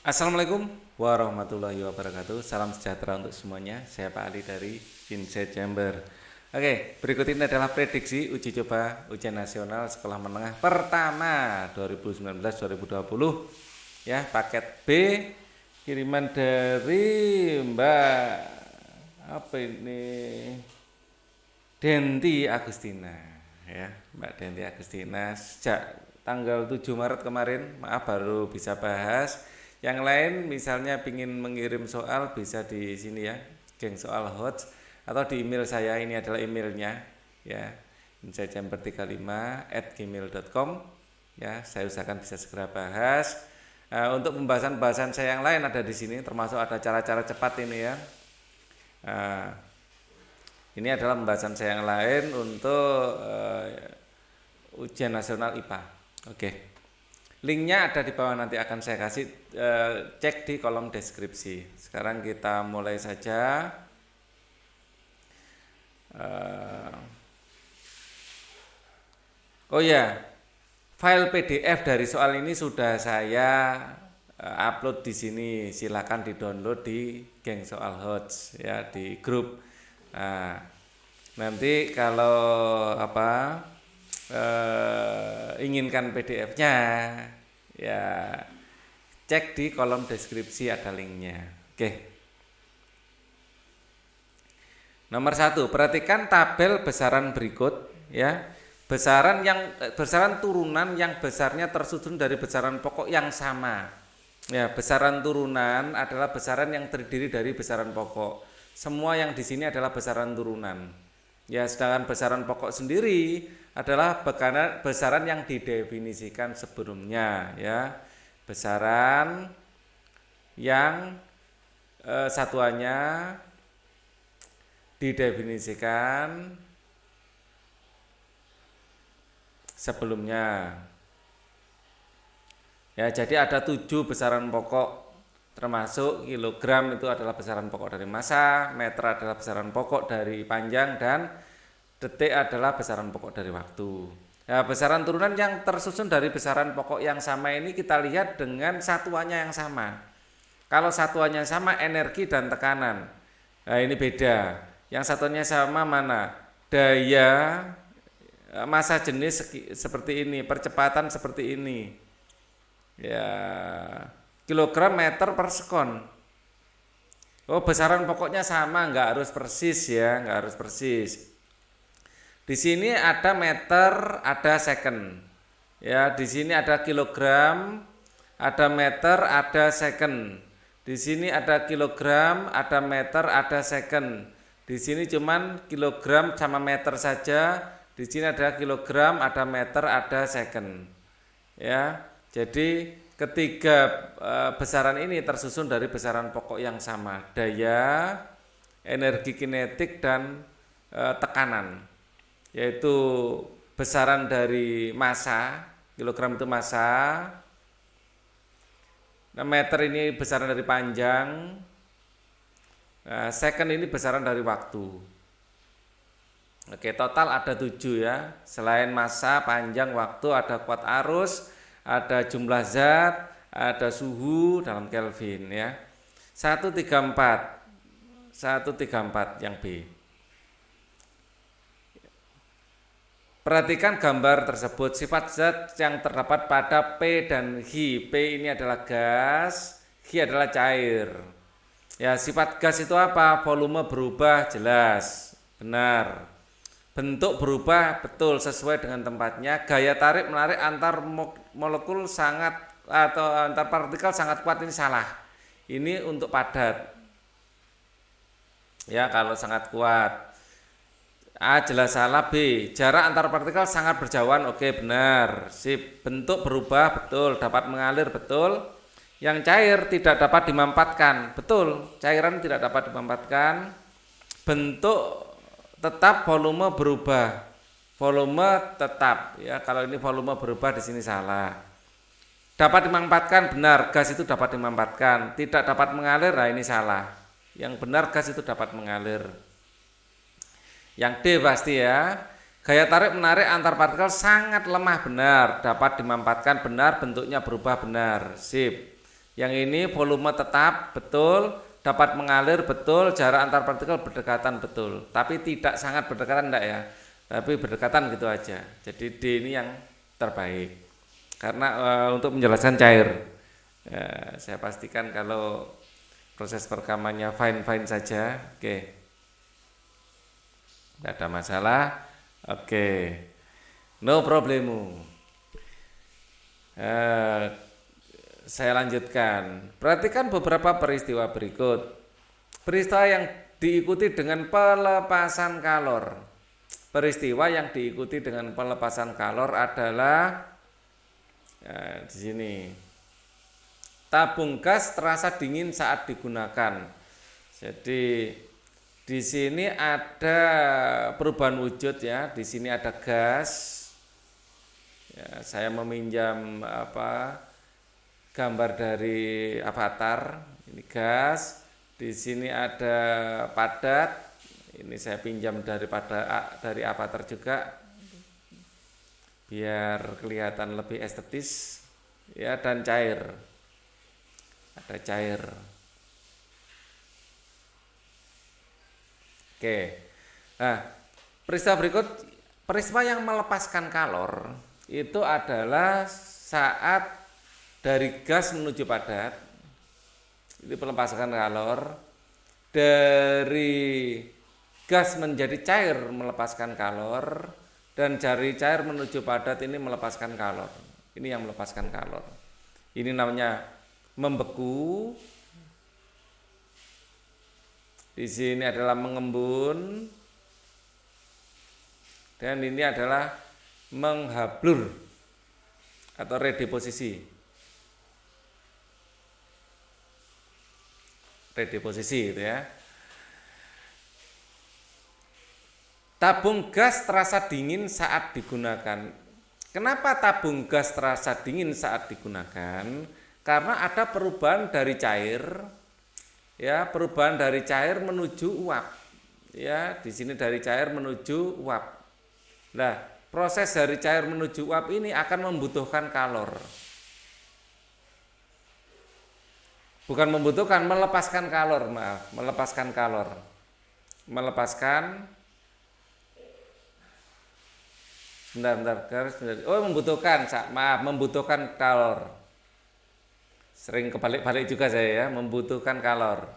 Assalamualaikum warahmatullahi wabarakatuh. Salam sejahtera untuk semuanya. Saya Pak Ali dari Inside Chamber. Oke, berikut ini adalah prediksi uji coba ujian nasional sekolah menengah pertama 2019-2020 ya, paket B kiriman dari Mbak apa ini? Denti Agustina ya, Mbak Denti Agustina sejak tanggal 7 Maret kemarin, maaf baru bisa bahas. Yang lain misalnya ingin mengirim soal bisa di sini ya, geng soal hot atau di email saya, ini adalah emailnya ya, insajamber35@gmail.com ya, saya usahakan bisa segera bahas. Untuk pembahasan saya yang lain ada di sini, termasuk ada cara-cara cepat ini ya. Ini adalah pembahasan saya yang lain untuk ujian nasional IPA. Oke. Linknya ada di bawah, nanti akan saya kasih, cek di kolom deskripsi. Sekarang kita mulai saja. Oh ya, file PDF dari soal ini sudah saya upload di sini. Silakan di-download di geng soal hots ya, di grup. Nah, nanti kalau inginkan PDF-nya ya, cek di kolom deskripsi, ada linknya. Oke. Nomor 1, perhatikan tabel besaran berikut ya. Besaran turunan yang besarnya tersusun dari besaran pokok yang sama. Ya, besaran turunan adalah besaran yang terdiri dari besaran pokok. Semua yang di sini adalah besaran turunan. Ya, sedangkan besaran pokok sendiri adalah besaran yang didefinisikan sebelumnya ya. Besaran yang satuannya didefinisikan sebelumnya. Ya, jadi ada 7 besaran pokok, termasuk kilogram itu adalah besaran pokok dari massa, meter adalah besaran pokok dari panjang, dan detik adalah besaran pokok dari waktu. Nah, besaran turunan yang tersusun dari besaran pokok yang sama ini kita lihat dengan satuannya yang sama. Kalau satuannya sama, energi dan tekanan. Nah, ini beda. Yang satuannya sama mana? Daya, massa jenis seperti ini, percepatan seperti ini. Ya, kilogram meter per sekon. Oh, besaran pokoknya sama, nggak harus persis ya, nggak harus persis. Di sini ada meter, ada second. Ya, di sini ada kilogram, ada meter, ada second. Di sini ada kilogram, ada meter, ada second. Di sini cuman kilogram sama meter saja. Di sini ada kilogram, ada meter, ada second. Ya, jadi ketiga besaran ini tersusun dari besaran pokok yang sama, daya, energi kinetik, dan tekanan. Yaitu besaran dari massa, kilogram itu massa, meter ini besaran dari panjang, second ini besaran dari waktu. Oke, total ada 7 ya. Selain massa, panjang, waktu, ada kuat arus, ada jumlah zat, ada suhu dalam Kelvin ya. 134 yang B. Perhatikan gambar tersebut. Sifat zat yang terdapat pada P dan H. P ini adalah gas, H adalah cair. Ya, sifat gas itu apa? Volume berubah, jelas, benar. Bentuk berubah, betul, sesuai dengan tempatnya. Gaya tarik menarik antar molekul sangat, atau antar partikel sangat kuat, ini salah. Ini untuk padat. Ya, kalau sangat kuat. A jelas salah. B, jarak antar partikel sangat berjauhan, oke, benar. Sip, bentuk berubah, betul, dapat mengalir, betul. Yang cair tidak dapat dimampatkan, betul, cairan tidak dapat dimampatkan. Bentuk tetap, volume berubah, volume tetap ya. Kalau ini volume berubah, di sini salah. Dapat dimampatkan, benar, gas itu dapat dimampatkan. Tidak dapat mengalir, nah ini salah. Yang benar, gas itu dapat mengalir. Yang D pasti ya. Gaya tarik menarik antar partikel sangat lemah, benar, dapat dimampatkan, benar, bentuknya berubah, benar. Sip. Yang ini volume tetap betul, dapat mengalir betul, jarak antar partikel berdekatan betul. Tapi tidak sangat berdekatan enggak ya. Tapi berdekatan gitu aja. Jadi D ini yang terbaik. Karena untuk menjelaskan cair. Saya pastikan kalau proses perekamannya fine-fine saja. Oke. Tidak ada masalah. Oke. No problemu. Saya lanjutkan. Perhatikan beberapa peristiwa berikut. Peristiwa yang diikuti dengan pelepasan kalor. Peristiwa yang diikuti dengan pelepasan kalor adalah di sini. Tabung gas terasa dingin saat digunakan. Jadi di sini ada perubahan wujud ya. Di sini ada gas. Ya, saya meminjam gambar dari avatar. Ini gas. Di sini ada padat. Ini saya pinjam dari avatar juga. Biar kelihatan lebih estetis. Ya, dan cair. Ada cair. Oke. Nah, peristiwa yang melepaskan kalor itu adalah saat dari gas menuju padat. Itu melepaskan kalor. Dari gas menjadi cair melepaskan kalor, dan dari cair menuju padat ini melepaskan kalor. Ini yang melepaskan kalor. Ini namanya membeku. Di sini adalah mengembun. Dan ini adalah menghablur atau redeposisi. Redeposisi itu ya. Tabung gas terasa dingin saat digunakan. Kenapa tabung gas terasa dingin saat digunakan? Karena ada perubahan dari cair, ya, perubahan dari cair menuju uap, ya, di sini dari cair menuju uap. Nah, proses dari cair menuju uap ini akan membutuhkan kalor. Bukan membutuhkan, melepaskan kalor, maaf, melepaskan kalor. Melepaskan, bentar. Oh, membutuhkan kalor. Sering kebalik-balik juga saya ya, membutuhkan kalor.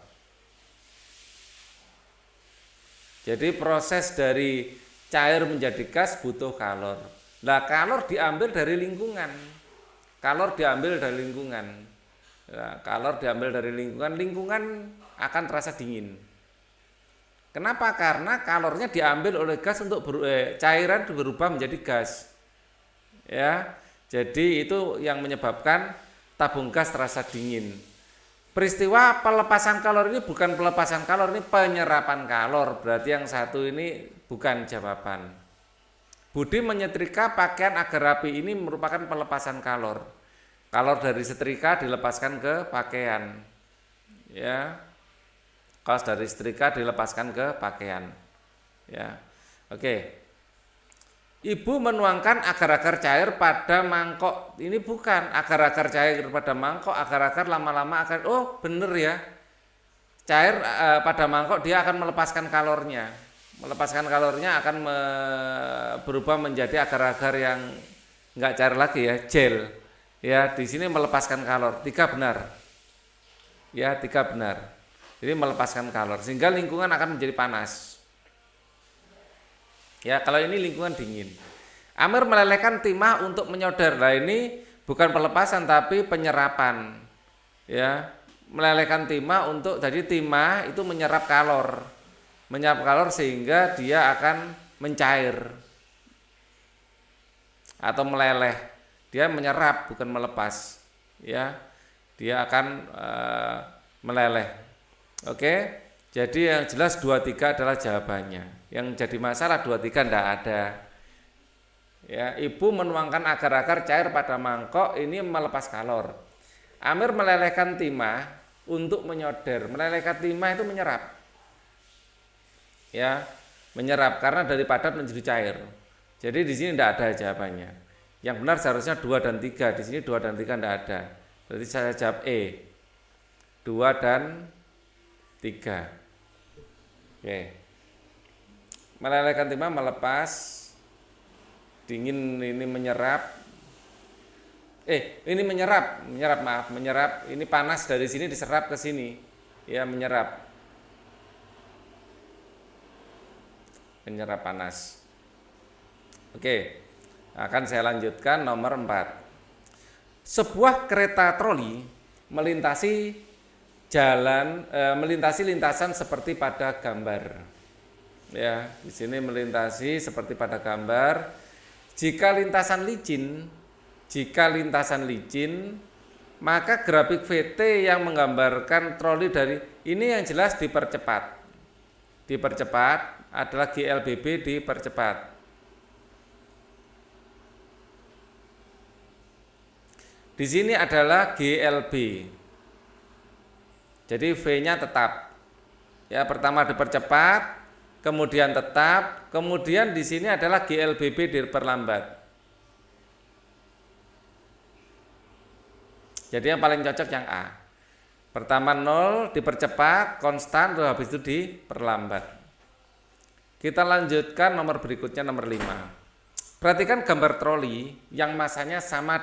Jadi proses dari cair menjadi gas butuh kalor. Nah, kalor diambil dari lingkungan. Kalor diambil dari lingkungan. Nah, kalor diambil dari lingkungan. Lingkungan akan terasa dingin. Kenapa? Karena kalornya diambil oleh gas untuk cairan berubah menjadi gas. Ya, jadi itu yang menyebabkan tabung gas terasa dingin. Peristiwa pelepasan kalor ini bukan pelepasan kalor, ini penyerapan kalor. Berarti yang satu ini bukan jawaban. Budi menyetrika pakaian agar rapi ini merupakan pelepasan kalor. Kalor dari setrika dilepaskan ke pakaian. Ya. Kaos dari setrika dilepaskan ke pakaian. Ya. Oke. Ibu menuangkan agar-agar cair pada mangkok. Ini bukan agar-agar cair pada mangkok, agar-agar lama-lama akan, oh bener ya. Cair pada mangkok dia akan melepaskan kalornya. Melepaskan kalornya akan berubah menjadi agar-agar yang enggak cair lagi ya, gel. Ya, di sini melepaskan kalor. 3 benar. Ya, 3 benar. Jadi melepaskan kalor sehingga lingkungan akan menjadi panas. Ya, kalau ini lingkungan dingin. Amir melelehkan timah untuk menyodar. Nah, ini bukan pelepasan tapi penyerapan. Ya, melelehkan timah untuk, jadi timah itu menyerap kalor. Menyerap kalor sehingga dia akan mencair. Atau meleleh. Dia menyerap bukan melepas. Ya. Dia akan meleleh. Oke. Jadi yang jelas 23 adalah jawabannya. Yang jadi masalah 23 tidak ada. Ya, ibu menuangkan agar-agar cair pada mangkok ini melepas kalor. Amir melelehkan timah untuk menyoder. Melelehkan timah itu menyerap. Ya, menyerap karena dari padat menjadi cair. Jadi di sini tidak ada jawabannya. Yang benar seharusnya 2 dan 3. Di sini 2 dan 3 tidak ada. Berarti saya jawab E. 2 dan 3. Oke. Melelehkan timah, melepas, dingin ini menyerap. Ini menyerap, menyerap. Ini panas dari sini diserap ke sini. Ya, menyerap. Menyerap panas. Oke. Akan saya lanjutkan nomor 4. Sebuah kereta troli melintasi lintasan seperti pada gambar. Ya, di sini melintasi seperti pada gambar. Jika lintasan licin, maka grafik VT yang menggambarkan troli dari ini yang jelas dipercepat. Dipercepat adalah GLBB dipercepat. Di sini adalah GLB. Jadi V-nya tetap. Ya, pertama dipercepat, kemudian tetap, kemudian di sini adalah GLBB diperlambat. Jadi yang paling cocok yang A. Pertama 0 dipercepat, konstan, terus habis itu diperlambat. Kita lanjutkan nomor berikutnya, nomor 5. Perhatikan gambar troli yang masanya sama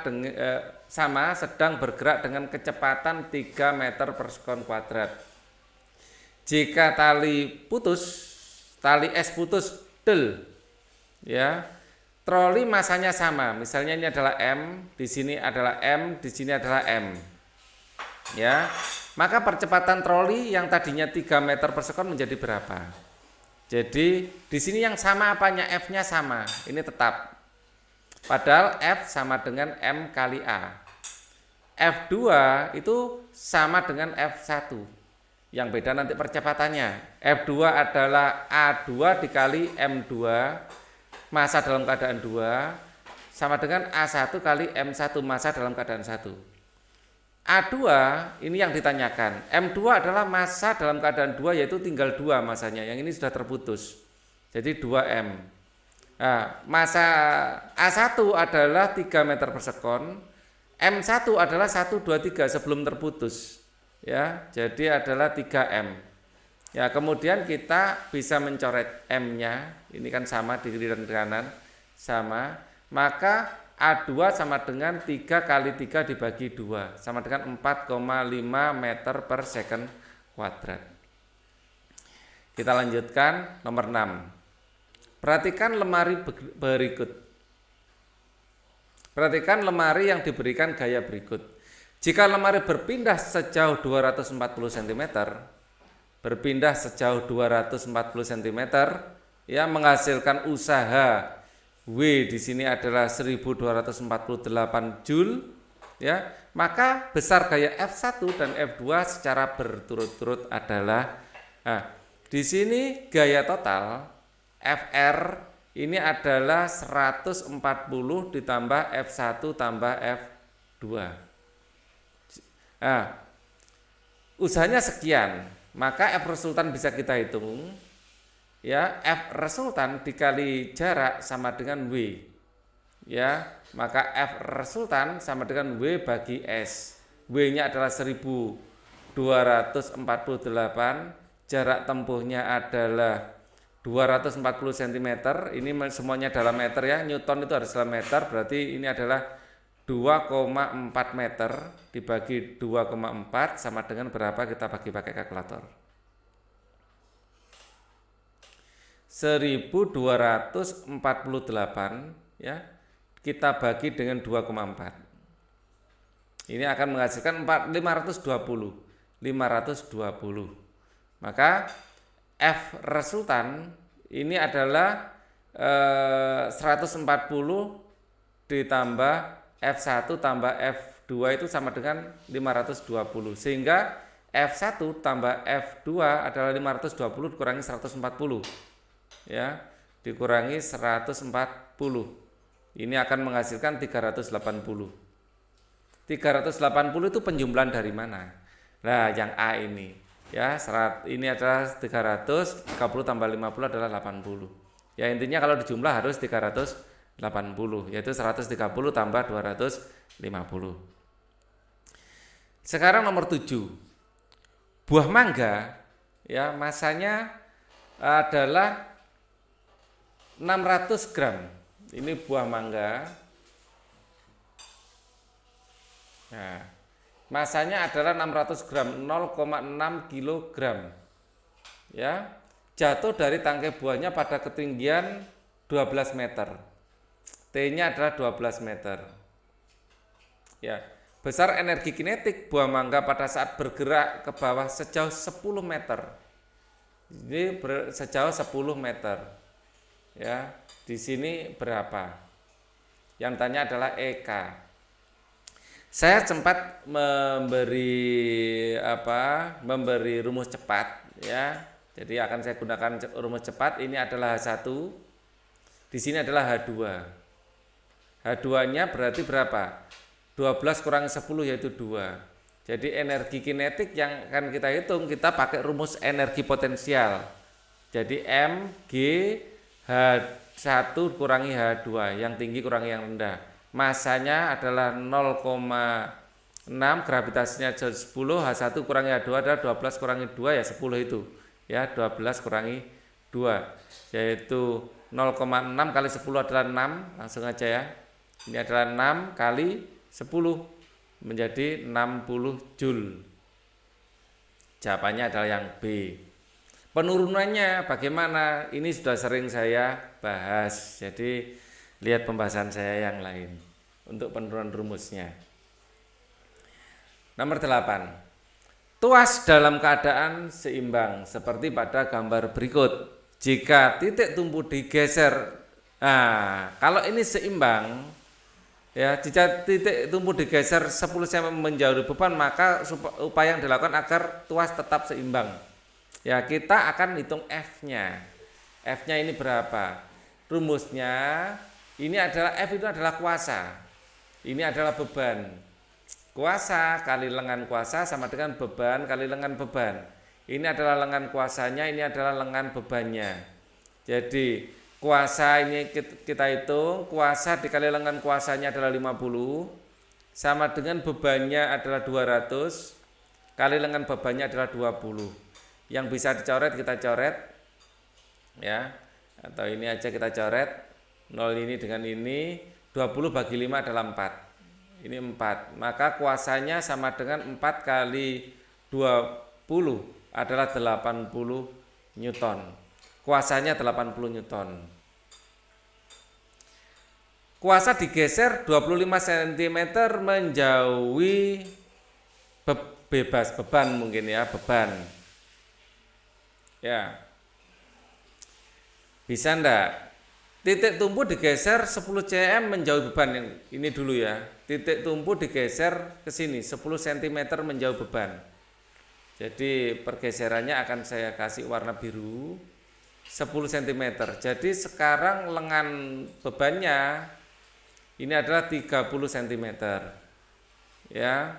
sedang bergerak dengan kecepatan 3 meter per sekon kuadrat. Jika tali es putus del, ya, troli masanya sama. Misalnya ini adalah M, di sini adalah M, di sini adalah M. Ya, maka percepatan troli yang tadinya 3 meter per sekon menjadi berapa? Jadi di sini yang sama apanya? F-nya sama. Ini tetap. Padahal F sama dengan M kali A. F2 itu sama dengan F1. Yang beda nanti percepatannya. F2 adalah A2 dikali M2, massa dalam keadaan 2, sama dengan A1 kali M1, massa dalam keadaan 1. A2 ini yang ditanyakan. M2 adalah massa dalam keadaan 2, yaitu tinggal 2 massanya. Yang ini sudah terputus. Jadi 2M. Nah, massa A1 adalah 3 meter per sekon. M1 adalah 1, 2, 3 sebelum terputus. Ya, jadi adalah 3M. Ya, kemudian kita bisa mencoret M-nya. Ini kan sama di kiri dan kanan. Sama. Maka A2 sama dengan 3 kali 3 dibagi 2. Sama dengan 4,5 meter per second kuadrat. Kita lanjutkan nomor 6. Perhatikan lemari berikut. Perhatikan lemari yang diberikan gaya berikut. Jika lemari berpindah sejauh 240 cm, berpindah sejauh 240 cm, ya, menghasilkan usaha W di sini adalah 1248 Joule, ya, maka besar gaya F1 dan F2 secara berturut-turut adalah, di sini gaya total FR ini adalah 140 ditambah F1 tambah F2. Usahanya sekian, maka F resultan bisa kita hitung. Ya, F resultan dikali jarak sama dengan W. Ya, maka F resultan sama dengan W bagi S. W-nya adalah 1248, jarak tempuhnya adalah 240 cm. Ini semuanya dalam meter ya. Newton itu harus dalam meter, berarti ini adalah 2,4 meter dibagi 2,4 sama dengan berapa, kita bagi pakai kalkulator. 1248 ya, kita bagi dengan 2,4. Ini akan menghasilkan 520. Maka F resultan ini adalah 140 ditambah F1 tambah F2 itu sama dengan 520. Sehingga F1 tambah F2 adalah 520 dikurangi 140. Ya, dikurangi 140. Ini akan menghasilkan 380. 380 itu penjumlahan dari mana? Nah, yang A ini. Ya, ini adalah 330 tambah 50 adalah 80. Ya, intinya kalau dijumlah harus 380, yaitu 130 tambah 250. Sekarang nomor 7. buah mangga ya masanya adalah 600 gram. Ini buah mangga. Nah, masanya adalah 600 gram, 0,6 kilogram. Ya, jatuh dari tangkai buahnya pada ketinggian 12 meter. T-nya adalah 12 meter. Ya, besar energi kinetik buah mangga pada saat bergerak ke bawah sejauh 10 meter. Ini sejauh 10 meter. Ya, di sini berapa? Yang tanya adalah EK. Saya sempat memberi rumus cepat ya. Jadi akan saya gunakan rumus cepat. Ini adalah H1. Di sini adalah H2. H2-nya berarti berapa? 12 kurang 10 yaitu 2. Jadi energi kinetik yang akan kita hitung, kita pakai rumus energi potensial. Jadi M, G, H1 kurangi H2, yang tinggi kurangi yang rendah. Masanya adalah 0,6, gravitasinya 10, H1 kurangi H2 adalah 12 kurangi 2 ya 10 itu. Ya, 12 kurangi 2 yaitu 0,6 kali 10 adalah 6, langsung aja ya. Ini adalah 6 kali 10 menjadi 60 Joule. Jawabannya adalah yang B. Penurunannya bagaimana? Ini sudah sering saya bahas. Jadi lihat pembahasan saya yang lain untuk penurunan rumusnya. Nomor 8. Tuas dalam keadaan seimbang seperti pada gambar berikut. Jika titik tumpu digeser, kalau ini seimbang, ya, jika titik tumpu digeser 10 cm menjauhi beban, maka upaya yang dilakukan agar tuas tetap seimbang. Ya, kita akan hitung F-nya. F-nya ini berapa? Rumusnya ini adalah F itu adalah kuasa. Ini adalah beban. Kuasa kali lengan kuasa sama dengan beban kali lengan beban. Ini adalah lengan kuasanya, ini adalah lengan bebannya. Jadi kuasa ini kita hitung, kuasa dikali lengan kuasanya adalah 50 sama dengan bebannya adalah 200 kali lengan bebannya adalah 20. Yang bisa dicoret kita coret ya, atau ini aja kita coret, 0 ini dengan ini, 20 bagi 5 adalah 4. Ini 4. Maka kuasanya sama dengan 4 kali 20 adalah 80 Newton. Kuasanya 80 Newton. Kuasa digeser 25 cm menjauhi bebas, beban mungkin ya, beban. Ya. Bisa enggak? Titik tumpu digeser 10 cm menjauhi beban. Ini dulu ya. Titik tumpu digeser ke sini 10 cm menjauhi beban. Jadi pergeserannya akan saya kasih warna biru 10 cm. Jadi sekarang lengan bebannya ini adalah 30 cm. Ya.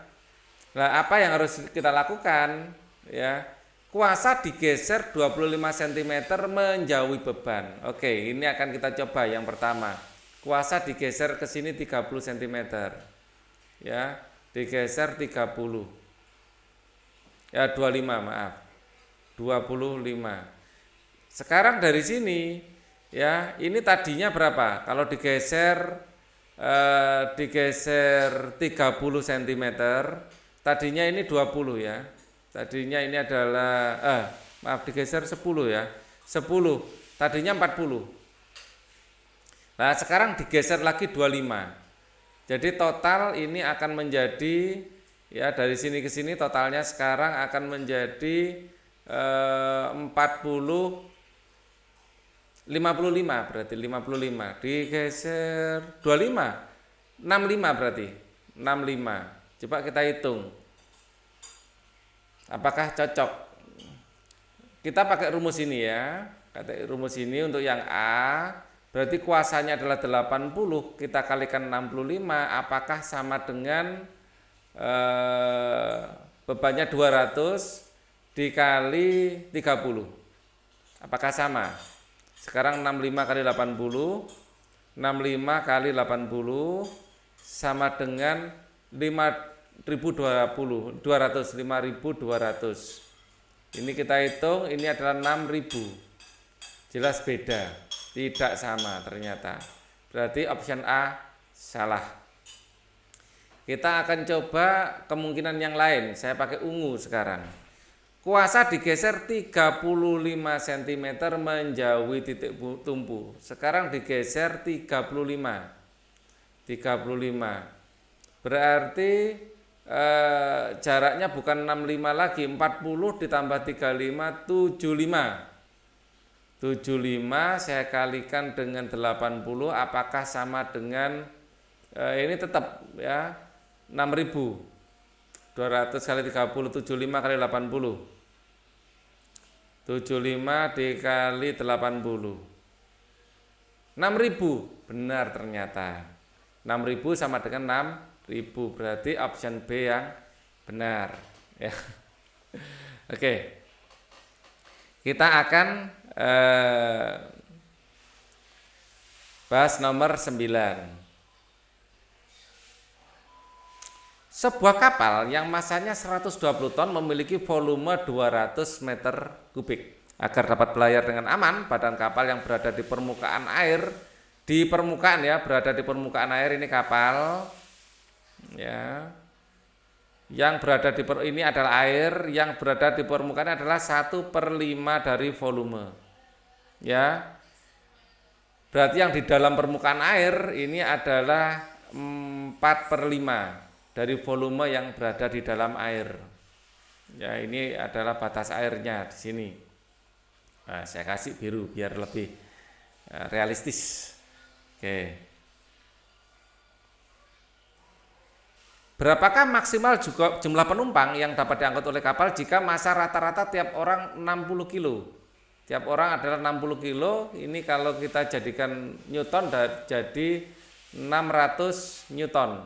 Nah, apa yang harus kita lakukan? Ya. Kuasa digeser 25 cm menjauhi beban. Oke, ini akan kita coba yang pertama. Kuasa digeser ke sini 30 cm. Ya, digeser 30. Ya, 25, maaf. 25. Sekarang dari sini ya, ini tadinya berapa? Kalau digeser 30 cm, tadinya ini 20 ya. Tadinya ini adalah digeser 10 ya. 10. Tadinya 40. Nah, sekarang digeser lagi 25. Jadi total ini akan menjadi ya, dari sini ke sini totalnya sekarang akan menjadi 55 berarti 55 digeser 25 65 berarti 65. Coba kita hitung apakah cocok. Kita pakai rumus ini ya. Rumus ini untuk yang A berarti kuasanya adalah 80, kita kalikan 65, apakah sama dengan bebannya 200 dikali 30? Apakah sama? Sekarang 65 kali 80, 65 kali 80 sama dengan 5.200, 5.200. Ini kita hitung, ini adalah 6.000. Jelas beda, tidak sama ternyata. Berarti option A salah. Kita akan coba kemungkinan yang lain. Saya pakai ungu sekarang. Kuasa digeser 35 cm menjauhi titik tumpu. Sekarang digeser 35. Berarti jaraknya bukan 65 lagi, 40 ditambah 35, 75 saya kalikan dengan 80, apakah sama dengan ini tetap ya 6.000. 200 kali 30, 75 kali 80. 75 dikali 80. 6.000, benar ternyata. 6.000 sama dengan 6.000, berarti option B yang benar ya. Oke. Kita akan bahas nomor 9. Sebuah kapal yang masanya 120 ton memiliki volume 200 meter kubik. Agar dapat berlayar dengan aman, badan kapal yang berada di permukaan air, di permukaan ya, berada di permukaan air ini kapal ya. Yang berada di ini adalah air, yang berada di permukaan adalah 1/5 dari volume. Ya. Berarti yang di dalam permukaan air ini adalah 4/5 dari volume yang berada di dalam air. Ya, ini adalah batas airnya di sini. Nah, saya kasih biru biar lebih realistis. Oke. Berapakah maksimal juga jumlah penumpang yang dapat diangkut oleh kapal jika massa rata-rata tiap orang 60 kilo? Tiap orang adalah 60 kilo. Ini kalau kita jadikan newton jadi 600 newton.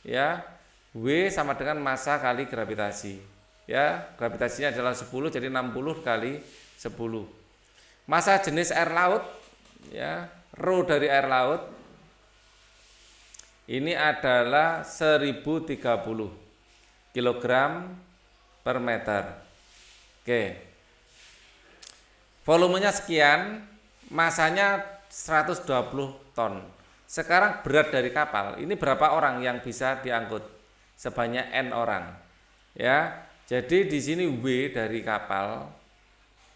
Ya. W sama dengan massa kali gravitasi. Ya, gravitasinya adalah 10, jadi 60 kali 10. Massa jenis air laut, ya, rho dari air laut ini adalah 1030 kg per meter. Oke. Volumenya sekian, massanya 120 ton. Sekarang berat dari kapal, ini berapa orang yang bisa diangkut? Sebanyak N orang. Ya. Jadi di sini W dari kapal,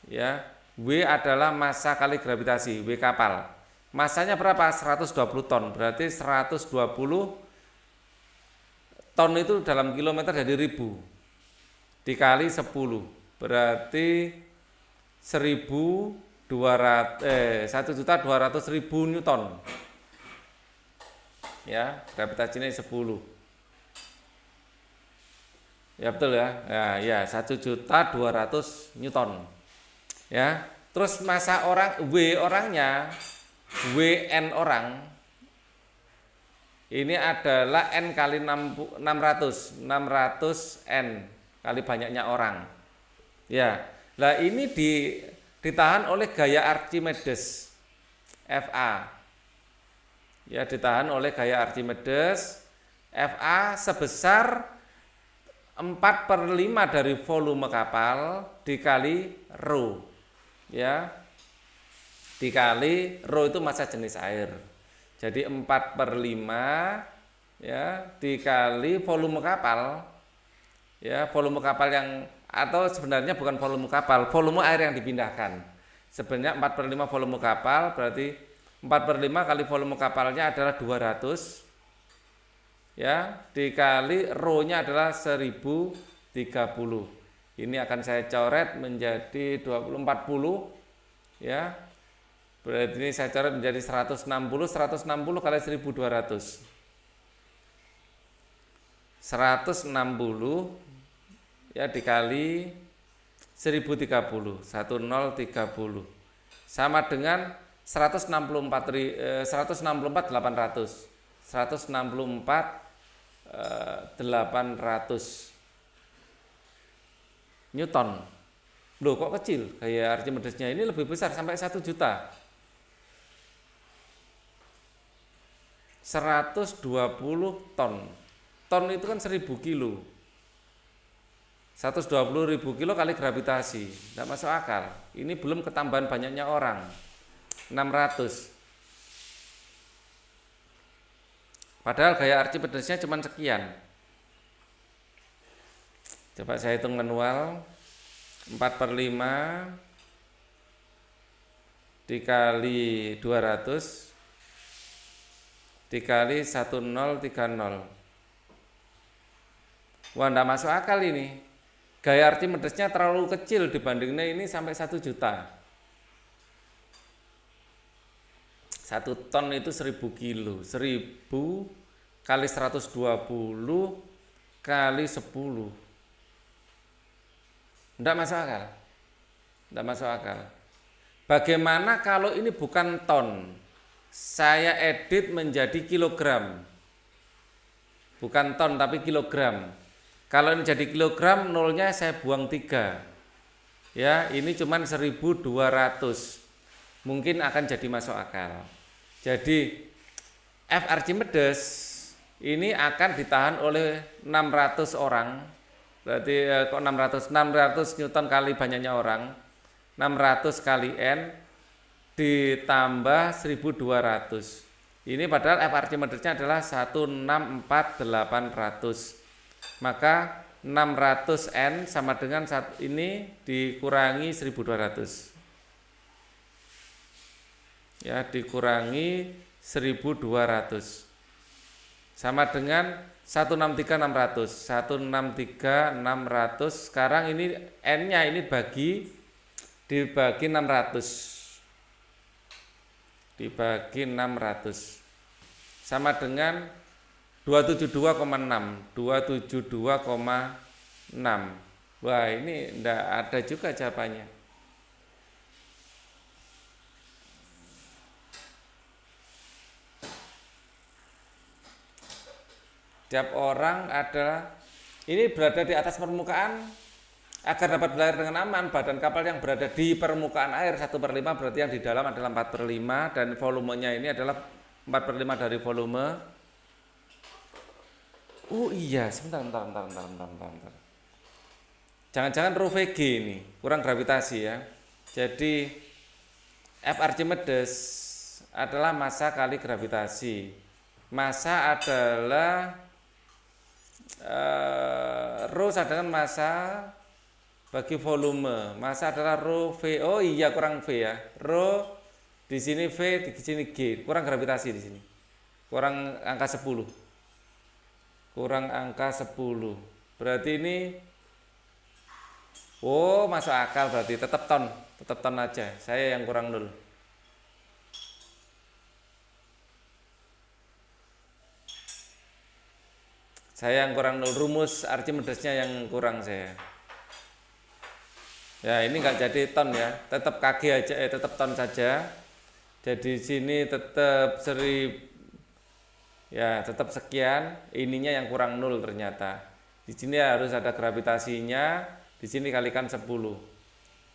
ya. W adalah massa kali gravitasi, W kapal. Massanya berapa? 120 ton. Berarti 120 ton itu dalam kilometer jadi ribu. Dikali 10. Berarti 1.200.000 Newton. Ya, gravitasinya 10. Ya betul ya. Ya 1.200.000 Newton. Ya. Terus massa orang W orangnya, WN orang ini adalah N kali 600 N kali banyaknya orang. Ya. Nah, ini ditahan oleh gaya Archimedes FA. Ya, ditahan oleh gaya Archimedes FA sebesar 4/5 dari volume kapal dikali rho. Ya. Dikali rho itu massa jenis air. Jadi 4/5 ya dikali volume kapal. Ya, volume kapal yang atau sebenarnya bukan volume kapal, volume air yang dipindahkan. Sebenarnya 4/5 volume kapal, berarti 4/5 kali volume kapalnya adalah 200. Ya, dikali rho-nya adalah 1030. Ini akan saya coret menjadi 40 ya. Berarti ini saya coret menjadi 160 kali 1200. 160 ya dikali 1030, 1030 sama dengan 164 800. 164 800 Newton. Loh kok kecil? Gaya Archimedesnya ini lebih besar sampai 1 juta. 120 ton. Ton itu kan 1000 kilo. 120.000 kilo kali gravitasi, tidak masuk akal. Ini belum ketambahan banyaknya orang, 600. Padahal gaya Archimedesnya cuma sekian. Coba saya hitung manual, 4/5 dikali 200 dikali 1030. Wah, tidak masuk akal ini. Gaya Archimedesnya terlalu kecil dibandingnya ini sampai 1 juta. 1 ton itu 1000 kilo. 1000 kali 120 kali 10. Tidak masuk akal. Tidak masuk akal. Bagaimana kalau ini bukan ton? Saya edit menjadi kilogram. Bukan ton tapi kilogram. Kalau ini jadi kilogram, nolnya saya buang 3. Ya, ini cuman 1200. Mungkin akan jadi masuk akal. Jadi F Archimedes ini akan ditahan oleh 600 orang. Berarti kok 600 Newton kali banyaknya orang. 600 kali N ditambah 1200. Ini padahal F Archimedesnya adalah 164.800. Maka 600 N sama dengan ini dikurangi 1200. Ya, dikurangi 1200. Sama dengan 163.600. 163.600. Sekarang ini N-nya ini dibagi 600. Dibagi 600. Sama dengan 272,6. 272,6. Wah, ini enggak ada juga jawabannya. Tiap orang adalah ini berada di atas permukaan agar dapat berlayar dengan aman. Badan kapal yang berada di permukaan air 1/5 berarti yang di dalam adalah 4/5 dan volumenya ini adalah 4/5 dari volume. Oh iya, sebentar. Jangan-jangan rho VG ini kurang gravitasi ya. Jadi F Archimedes adalah massa kali gravitasi. Massa adalah rho sama dengan massa bagi volume. Massa adalah rho V. Oh iya, kurang V ya. Rho di sini V, di sini G. Kurang gravitasi di sini. Kurang angka 10. Kurang angka 10. Berarti ini masuk akal, berarti tetap ton aja. Saya yang kurang 0. Saya yang kurang 0, rumus Archimedesnya yang kurang saya. Ya, ini enggak jadi ton ya, tetap kg aja, tetap ton saja. Jadi sini tetap 1000. Ya, tetap sekian, ininya yang kurang 0 ternyata. Di sini harus ada gravitasinya, di sini kalikan 10.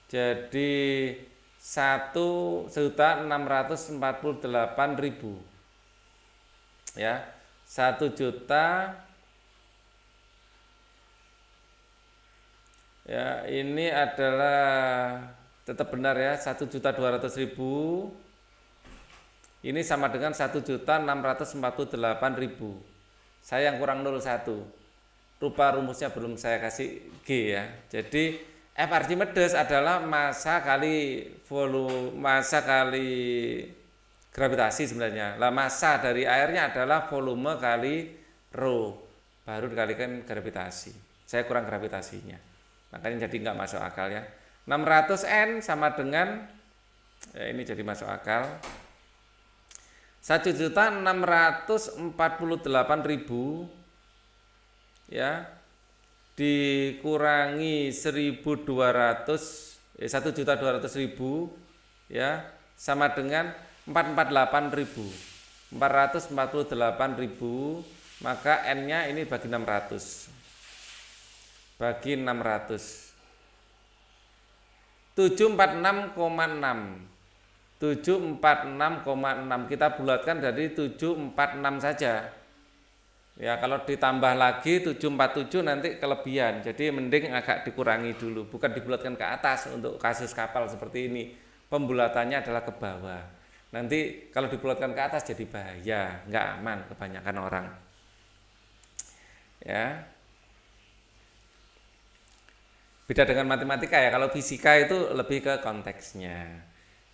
Jadi 1.648.000. Ya, 1 juta. Ya, ini adalah tetap benar ya, 1.200.000. Ini sama dengan 1.648.000. Saya yang kurang 01. Rupa rumusnya belum saya kasih G ya. Jadi F Archimedes adalah massa kali volume, massa kali gravitasi sebenarnya. Lah massa dari airnya adalah volume kali rho, baru dikalikan gravitasi. Saya kurang gravitasinya. Makanya jadi nggak masuk akal ya. 600 N sama dengan ya, ini jadi masuk akal. 1.648.000 ya dikurangi 1.200 1.200.000 ya sama dengan 448.000. 448.000, maka N-nya ini bagi 600. Bagi 600. 746,6. 746,6 kita bulatkan dari 746 saja. Ya, kalau ditambah lagi 747 nanti kelebihan. Jadi mending agak dikurangi dulu, bukan dibulatkan ke atas untuk kasus kapal seperti ini. Pembulatannya adalah ke bawah. Nanti kalau dibulatkan ke atas jadi bahaya, nggak aman kebanyakan orang. Ya. Beda dengan matematika ya, kalau fisika itu lebih ke konteksnya.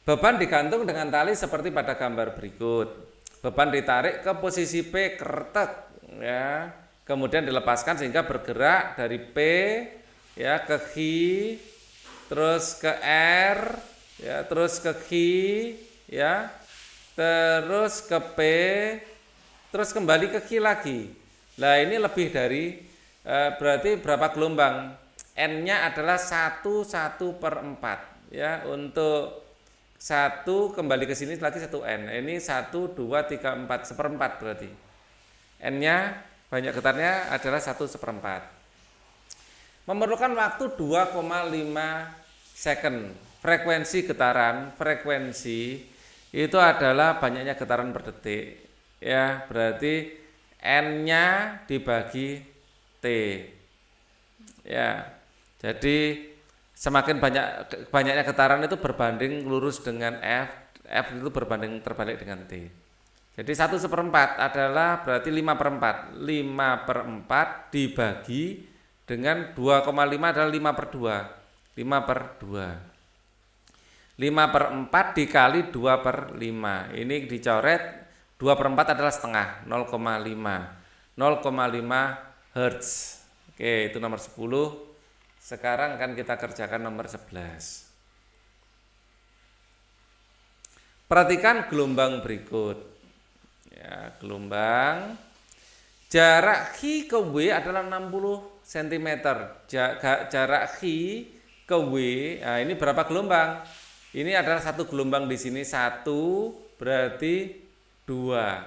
Beban digantung dengan tali seperti pada gambar berikut. Beban ditarik ke posisi P, kretek ya, kemudian dilepaskan sehingga bergerak dari P ya ke Q, terus ke R ya, terus ke Q ya, terus ke P, terus kembali ke Q lagi. Nah ini lebih dari berarti berapa gelombang? N-nya adalah 1/4 ya, untuk 1 kembali ke sini lagi 1 N. Ini 1, 2, 3, 4, seperempat berarti. N-nya banyak getarnya adalah 1/4. Memerlukan waktu 2,5 second. Frekuensi getaran, frekuensi itu adalah banyaknya getaran per detik. Ya, berarti N-nya dibagi T. Ya. Jadi semakin banyaknya getaran itu berbanding lurus dengan F. F itu berbanding terbalik dengan T. Jadi 1/4 adalah berarti 5/4. 5/4 dibagi dengan 2,5 adalah 5/2. 5/2. 5/4 dikali 2/5. Ini dicoret 2/4 adalah setengah, 0,5. 0,5 Hz. Oke, itu nomor 10. Sekarang kan kita kerjakan nomor 11. Perhatikan gelombang berikut. Ya, gelombang jarak Q ke W adalah 60 cm. Jarak Q ke W, nah ini berapa gelombang? Ini adalah satu gelombang di sini, 1 berarti 2.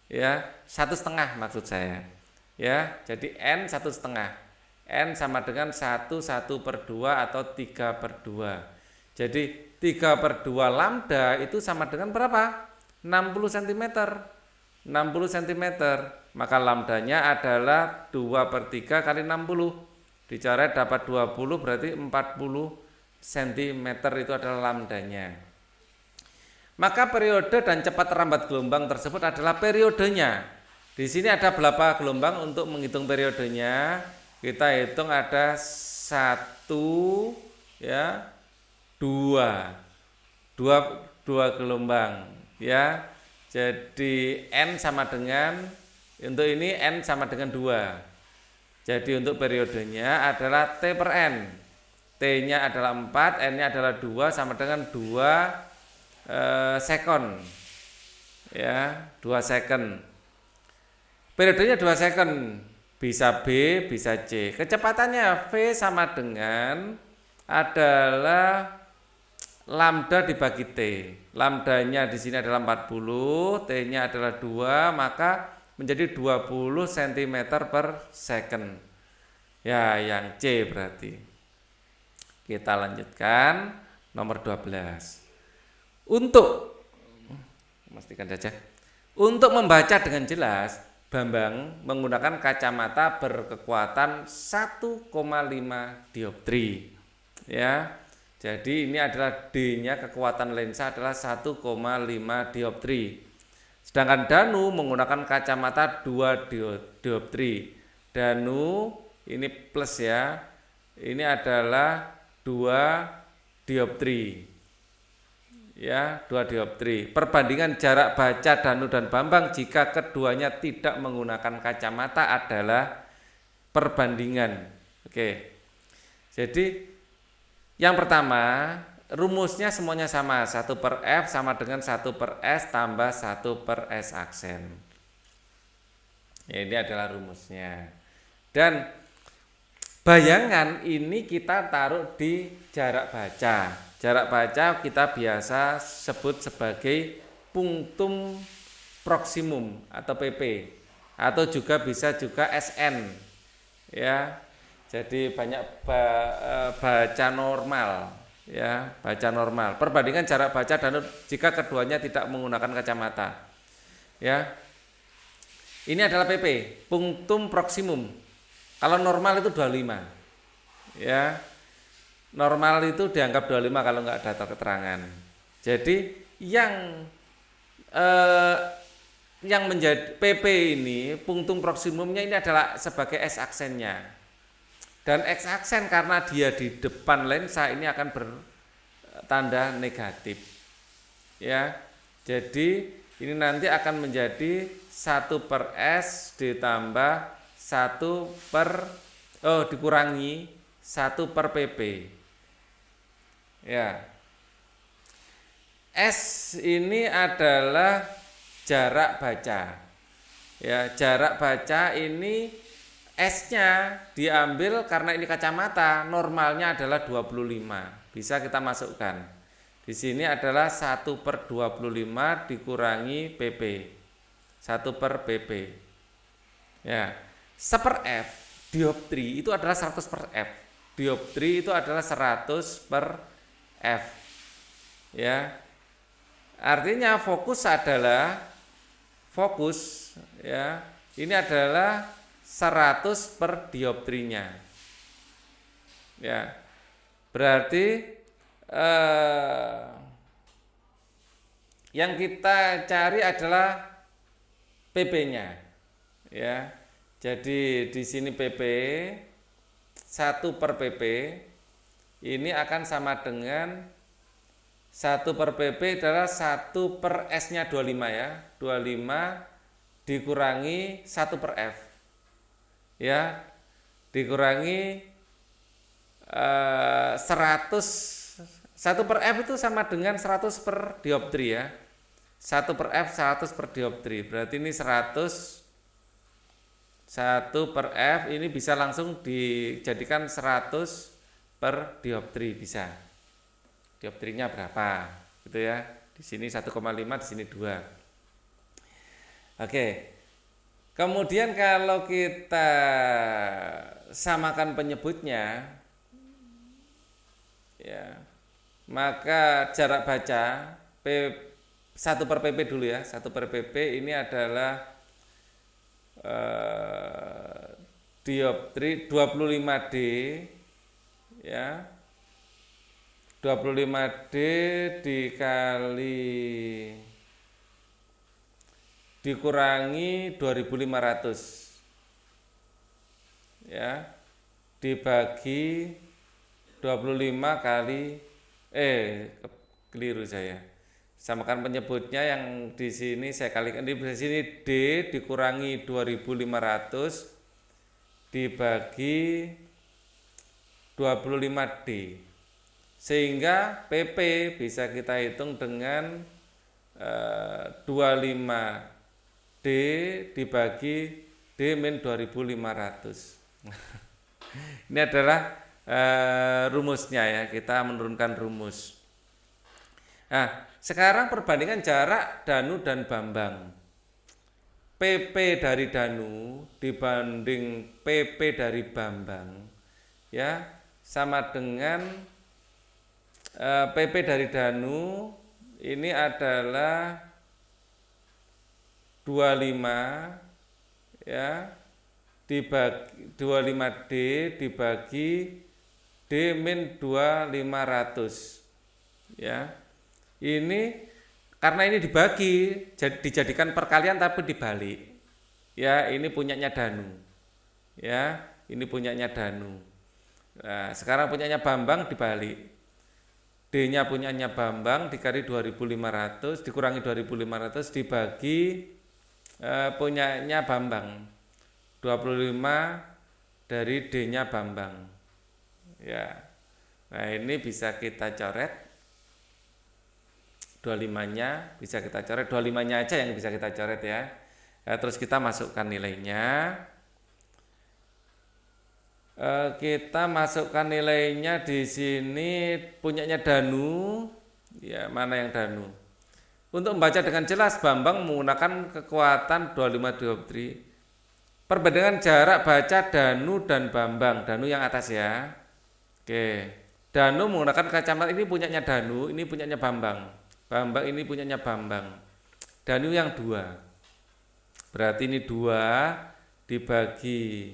Ya, 1,5 maksud saya. Ya, jadi N 1,5. N sama dengan 1/2 atau 3/2. Jadi 3/2 lambda itu sama dengan berapa? 60 cm. 60 cm. Maka lambdanya adalah 2/3 kali 60. Dicoret dapat 20 berarti 40 cm itu adalah lambdanya. Maka periode dan cepat terambat gelombang tersebut adalah periodenya. Di sini ada berapa gelombang untuk menghitung periodenya? Kita hitung ada 1 ya, 2 gelombang ya. Jadi N sama dengan, untuk ini N sama dengan 2. Jadi untuk periodenya adalah T per N. T-nya adalah 4, N-nya adalah 2, sama dengan 2 second. Ya, 2 second. Periodenya 2 second. Bisa B, bisa C. Kecepatannya V sama dengan adalah lambda dibagi T. Lambdanya di sini adalah 40, T-nya adalah 2, maka menjadi 20 cm per second. Ya, yang C berarti. Kita lanjutkan nomor 12. Pastikan saja. Untuk membaca dengan jelas, Bambang menggunakan kacamata berkekuatan 1,5 dioptri. Ya. Jadi ini adalah D-nya, kekuatan lensa adalah 1,5 dioptri. Sedangkan Danu menggunakan kacamata 2 dioptri. Danu ini plus ya. Ini adalah 2 dioptri. Ya, 2 dioptri. Perbandingan jarak baca Danu dan Bambang jika keduanya tidak menggunakan kacamata adalah perbandingan. Oke. Jadi yang pertama, rumusnya semuanya sama. 1 per F sama dengan 1 per S tambah 1 per S aksen. Ya, ini adalah rumusnya. Dan bayangan ini kita taruh di jarak baca. Jarak baca kita biasa sebut sebagai punktum proksimum atau PP, atau juga bisa juga SN. Ya. Jadi banyak baca normal, ya, baca normal. Perbandingan jarak baca dan jika keduanya tidak menggunakan kacamata. Ya. Ini adalah PP, punctum proximum. Kalau normal itu 25. Ya. Normal itu dianggap 25 kalau nggak ada keterangan. Jadi yang menjadi PP ini, punctum proximumnya ini adalah sebagai X aksennya. Dan X aksen karena dia di depan lensa ini akan bertanda negatif. Ya. Jadi ini nanti akan menjadi 1/S ditambah dikurangi 1/PP. Ya. S ini adalah jarak baca. Ya, jarak baca ini S-nya diambil karena ini kacamata, normalnya adalah 25. Bisa kita masukkan. Di sini adalah 1/25 dikurangi PP. 1/PP. Ya. 1/F dioptri itu adalah 100/F. Dioptri itu adalah 100/F. Ya. Artinya fokus ya. Ini adalah 100/dioptrinya. Ya. Berarti yang kita cari adalah PP-nya. Ya. Jadi di sini PP 1/PP ini akan sama dengan 1/PP adalah 1/S-nya 25 ya. 25 dikurangi 1/F. Ya. Dikurangi 1/F itu sama dengan 100/dioptri ya. 1/F 100/dioptri. Berarti ini 1/F ini bisa langsung dijadikan 100/dioptri bisa. Dioptrinya berapa? Gitu ya. Di sini 1,5, di sini 2. Oke. Kemudian kalau kita samakan penyebutnya ya, maka jarak baca 1/PP dulu ya. 1/PP ini adalah dioptri 25D ya. 25D dikurangi 2500 ya, dibagi 25 kali keliru saya. Samakan penyebutnya yang di sini saya kalikan, di sini D dikurangi 2500 dibagi 25D. Sehingga PP bisa kita hitung dengan 25D dibagi D min 2500. Ini adalah rumusnya ya, kita menurunkan rumus. Nah, sekarang perbandingan jarak Danu dan Bambang. PP dari Danu dibanding PP dari Bambang ya sama dengan PP dari Danu ini adalah 25 ya dibagi 25D dibagi D min 2500 ya. Ini karena ini dibagi dijadikan perkalian tapi dibalik. Ya, ini punyanya Danu. Ya, ini punyanya Danu. Nah, sekarang punyanya Bambang dibalik. D-nya punyanya Bambang dikali 2500 dikurangi 2500 dibagi punyanya Bambang 25 dari D-nya Bambang ya. Nah ini bisa kita coret 25-nya, bisa kita coret 25-nya aja yang bisa kita coret ya. Terus kita masukkan nilainya. Kita masukkan nilainya di sini punyanya Danu ya, mana yang Danu. Untuk membaca dengan jelas Bambang menggunakan kekuatan 25 dioptri. Perbandingan jarak baca Danu dan Bambang. Danu yang atas ya. Oke. Danu menggunakan kacamata, ini punyanya Danu, ini punyanya Bambang. Bambang ini punyanya Bambang. Danu yang 2. Berarti ini 2 dibagi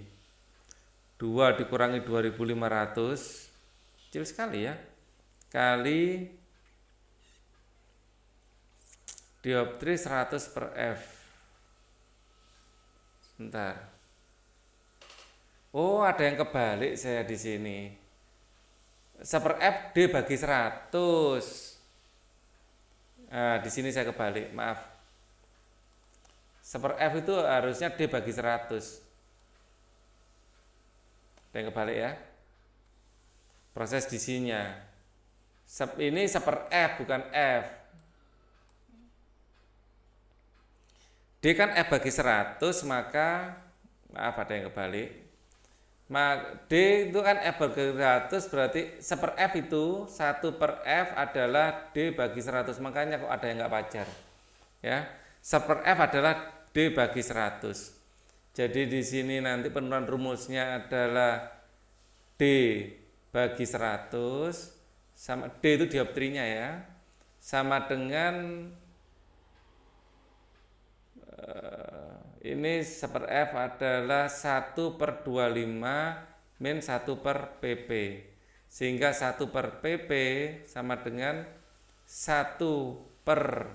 2 dikurangi 2500, kecil sekali ya, kali dioptri 100 per F. Sebentar. Oh, ada yang kebalik saya di sini. 1 per F D bagi 100. Nah, di sini saya kebalik, maaf. 1 per F itu harusnya D bagi 100. Ada yang kebalik ya. Proses di sininya. Ini 1 per F bukan F. D kan F bagi 100, maka maaf ada yang kebalik. D itu kan F bagi 100, berarti 1 per F itu 1 per F adalah D bagi 100. Makanya kok ada yang nggak wajar ya. 1 per F adalah D bagi 100. Jadi di sini nanti penurunan rumusnya adalah D bagi 100 sama D itu dioptrinya ya, sama dengan ini 1 per F adalah 1 per 25 min 1 per PP, sehingga 1 per PP sama dengan 1 per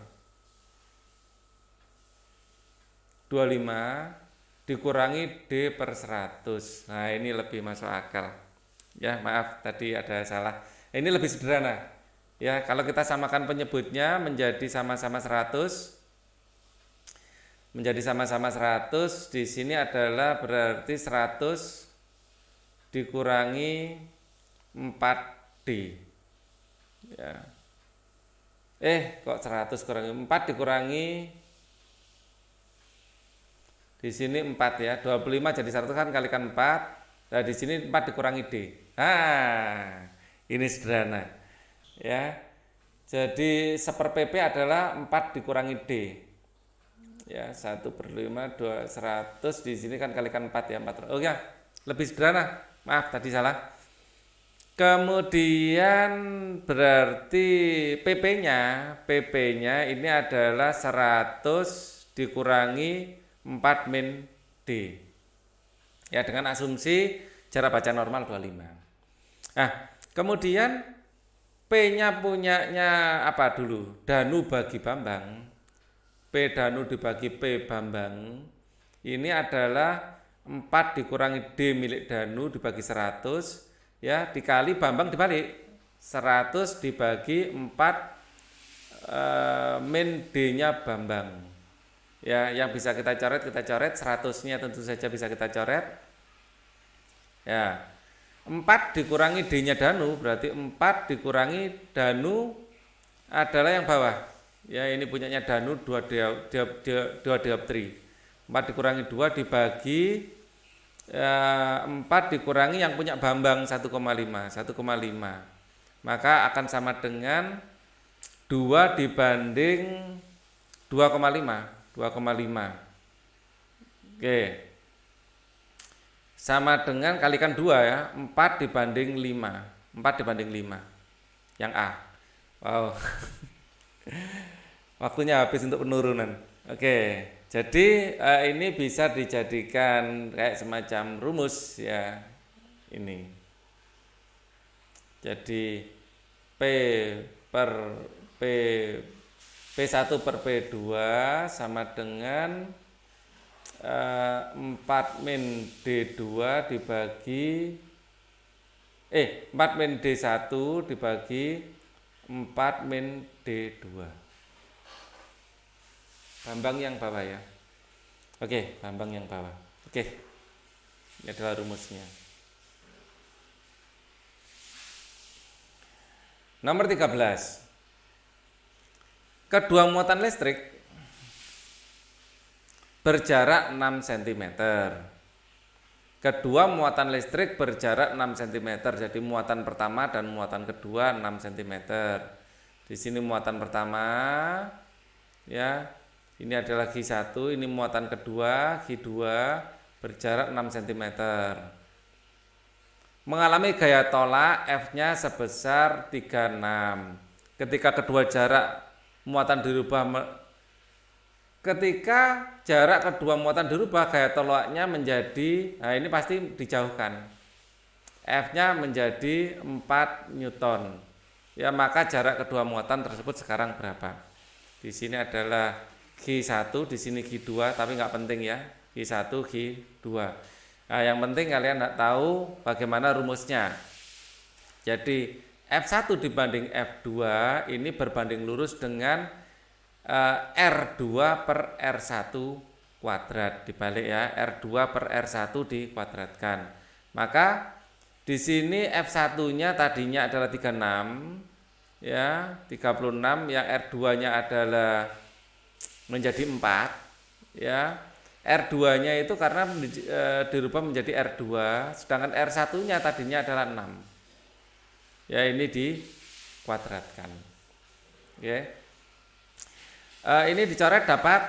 25 dikurangi D per 100. Nah, ini lebih masuk akal. Ya, maaf tadi ada salah. Ini lebih sederhana. Ya, kalau kita samakan penyebutnya menjadi sama-sama 100. Menjadi sama-sama 100, di sini adalah berarti 100 dikurangi 4D. Ya. Kok 100 kurangi 4 dikurangi, di sini 4 ya, 25 jadi 100 kan kalikan 4. Nah, di sini 4 dikurangi D. Ini sederhana. Ya. Jadi 1 per PP adalah 4 dikurangi D. Ya, 1 per 5, 2, 100. Di sini kan kalikan 4 ya, 4. Oh ya, lebih sederhana. Maaf, tadi salah. Kemudian berarti PP-nya ini adalah 100 dikurangi 4 min D. Ya, dengan asumsi jarak baca normal 25. Nah, kemudian P-nya punyanya apa dulu? Danu bagi Bambang. P Danu dibagi P Bambang. Ini adalah 4 dikurangi D milik Danu dibagi 100. Ya, dikali Bambang dibalik. 100 dibagi 4 min D-nya Bambang. Ya, yang bisa kita coret 100-nya tentu saja bisa kita coret. Ya. 4 dikurangi D-nya Danu berarti 4 dikurangi Danu adalah yang bawah. Ya, ini punyanya Danu 2 dioptri. 4 dikurangi 2 dibagi 4 dikurangi yang punya Bambang 1,5. Maka akan sama dengan 2 dibanding 2,5. Oke. Sama dengan kalikan 2 ya, 4 dibanding 5. 4 dibanding 5. Yang A. Wow. Waktunya habis untuk penurunan. Oke. Jadi ini bisa dijadikan kayak semacam rumus ya. Ini. Jadi P1 per P2 sama dengan 4 min D2 dibagi 4 min D1 dibagi 4 min D2. Bambang yang bawah ya. Oke, Bambang yang bawah. Oke. Ini adalah rumusnya. Nomor 13. Kedua muatan listrik berjarak 6 cm. Kedua muatan listrik berjarak 6 cm. Jadi muatan pertama dan muatan kedua 6 cm. Di sini muatan pertama ya. Ini adalah G1, ini muatan kedua, G2 berjarak 6 cm. Mengalami gaya tolak F-nya sebesar 36. Ketika kedua jarak muatan dirubah ketika jarak kedua muatan dirubah, gaya tolaknya menjadi, nah ini pasti dijauhkan. F-nya menjadi 4 Newton. Ya, maka jarak kedua muatan tersebut sekarang berapa? Di sini adalah G1, di sini G2, tapi nggak penting ya. G1, G2. Nah, yang penting kalian nggak tahu bagaimana rumusnya. Jadi F1 dibanding F2 ini berbanding lurus dengan R2 per R1 kuadrat. Dibalik ya, R2 per R1 dikuadratkan. Maka di sini F1-nya tadinya adalah 36 ya, 36, yang R2-nya adalah menjadi 4 ya. R2-nya itu karena dirubah menjadi R2, sedangkan R1-nya tadinya adalah 6. Ya, ini dikuadratkan. Oke. Ini dicoret dapat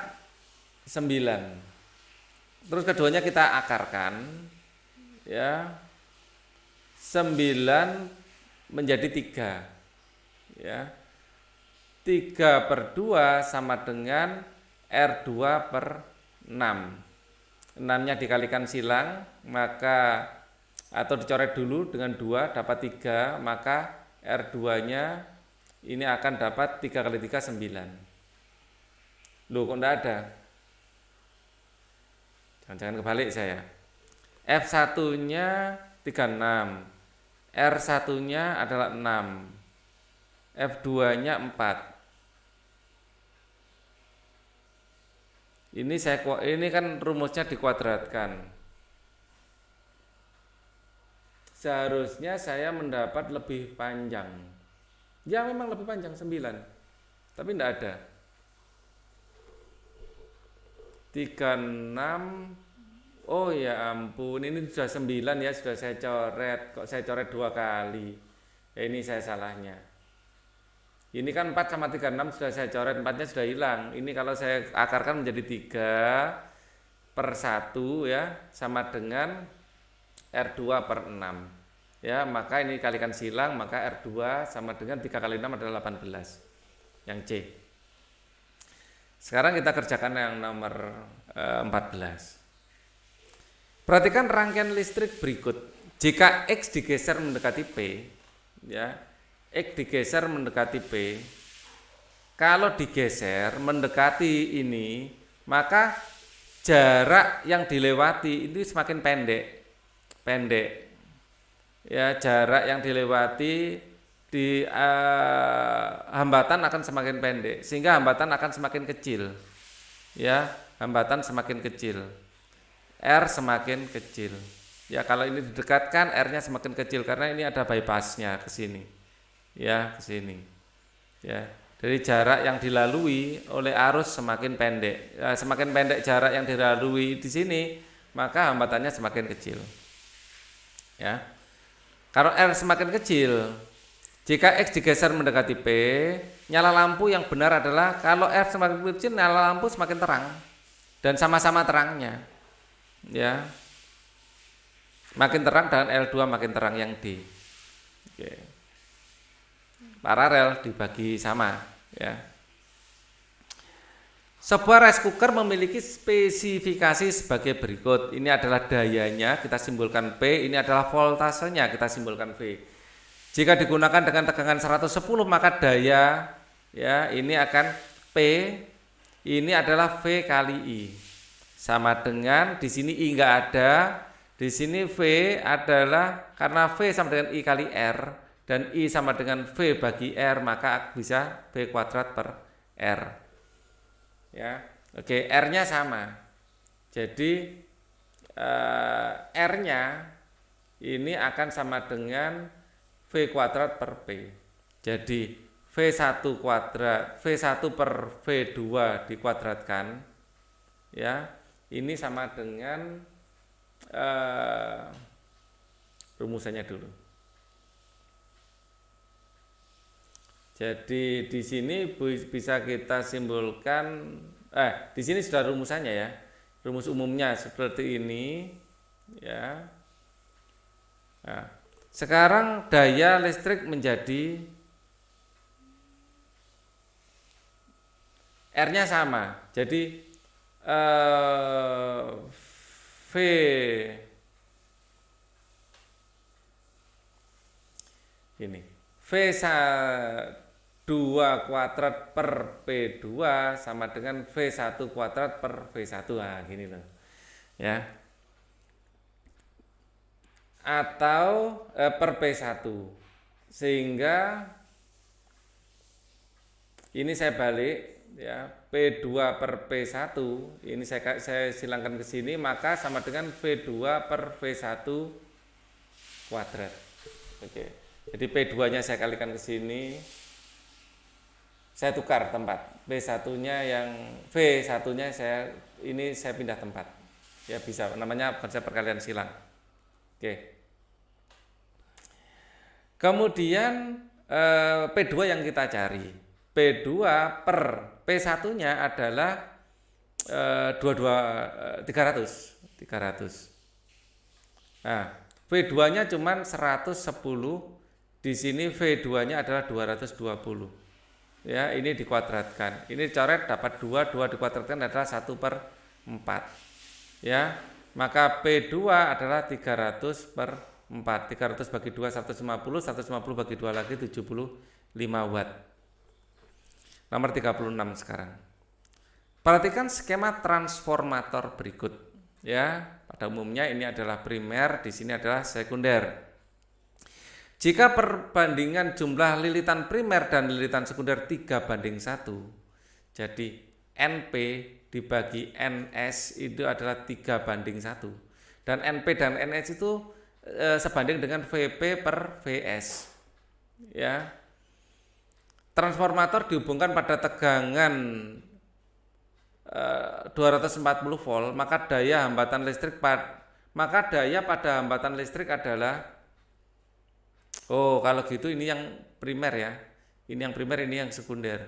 9. Terus keduanya kita akarkan ya. 9 menjadi 3 ya. 3/2 sama dengan R2 per 6. 6-nya dikalikan silang, maka atau dicoret dulu dengan 2 dapat 3, maka R2-nya ini akan dapat 3 kali 3 9. Loh, kok enggak ada? Jangan-jangan kebalik saya. F1-nya 36, R1-nya adalah 6, F2-nya 4. Ini kan rumusnya dikuadratkan. Seharusnya saya mendapat lebih panjang. Ya, memang lebih panjang 9. Tapi tidak ada. 36. Oh ya ampun, ini sudah 9 ya, sudah saya coret. Kok saya coret 2 kali? Ya, ini saya salahnya. Ini kan 4 sama 36 sudah saya coret, 4-nya sudah hilang. Ini kalau saya akarkan menjadi 3/1 ya, sama dengan R2 per 6. Ya, maka ini kalikan silang, maka R2 sama dengan 3 kali 6 adalah 18. Yang C. Sekarang kita kerjakan yang nomor 14. Perhatikan rangkaian listrik berikut. Jika X digeser mendekati P, ya, X digeser mendekati P. Kalau digeser mendekati ini, maka jarak yang dilewati ini semakin pendek. Ya, jarak yang dilewati di hambatan akan semakin pendek, sehingga hambatan akan semakin kecil. Ya, hambatan semakin kecil. R semakin kecil. Ya, kalau ini didekatkan R-nya semakin kecil karena ini ada bypassnya ke sini. Ya, ke sini. Ya, dari jarak yang dilalui oleh arus semakin pendek. Ya, semakin pendek jarak yang dilalui di sini, maka hambatannya semakin kecil. Ya. Kalau R semakin kecil, jika X digeser mendekati P, nyala lampu yang benar adalah kalau R semakin kecil, nyala lampu semakin terang dan sama-sama terangnya. Ya, makin terang dan L2 makin terang yang D. Oke. Paralel dibagi sama ya. Sebuah rice cooker memiliki spesifikasi sebagai berikut. Ini adalah dayanya, kita simbolkan P. Ini adalah voltasenya, kita simbolkan V. Jika digunakan dengan tegangan 110, maka daya ya ini akan P. Ini adalah V kali I. Sama dengan di sini I enggak ada, di sini V adalah karena V sama dengan I kali R dan I sama dengan V bagi R, maka bisa V kuadrat per R. Ya, oke, R-nya sama. Jadi R-nya ini akan sama dengan V kuadrat per P. Jadi V1 kuadrat, V1 per V2 dikuadratkan ya. Ini sama dengan rumusannya dulu. Jadi di sini bisa kita simbolkan, di sini sudah rumusannya ya. Rumus umumnya seperti ini, ya. Nah, sekarang daya listrik menjadi R-nya sama. Jadi V ini V2 kuadrat per P2 sama dengan V1 kuadrat per V1. Nah, gini loh. Ya. Atau per P1. Sehingga ini saya balik ya, P2 per P1 ini saya silangkan ke sini, maka sama dengan V2 per V1 kuadrat. Oke. Jadi P2-nya saya kalikan ke sini. Saya tukar tempat. P1-nya yang V1-nya saya pindah tempat. Ya bisa, namanya konsep perkalian silang. Oke. Kemudian P2 yang kita cari. P2 per P1-nya adalah 300. Nah, V2-nya cuma 110. Di sini V2-nya adalah 220. Ya, ini dikuadratkan. Ini coret dapat 2 dikuadratkan adalah 1/4. Ya, maka P2 adalah 300/4. 300 bagi 2 150, 150 bagi 2 lagi 75 watt. Nomor 36 sekarang. Perhatikan skema transformator berikut. Ya, pada umumnya ini adalah primer, di sini adalah sekunder. Jika perbandingan jumlah lilitan primer dan lilitan sekunder 3:1, jadi NP dibagi NS itu adalah 3:1. Dan NP dan NS itu sebanding dengan VP per VS. Ya. Transformator dihubungkan pada tegangan 240 volt, maka daya pada hambatan listrik adalah kalau gitu ini yang primer ya. Ini yang primer, ini yang sekunder.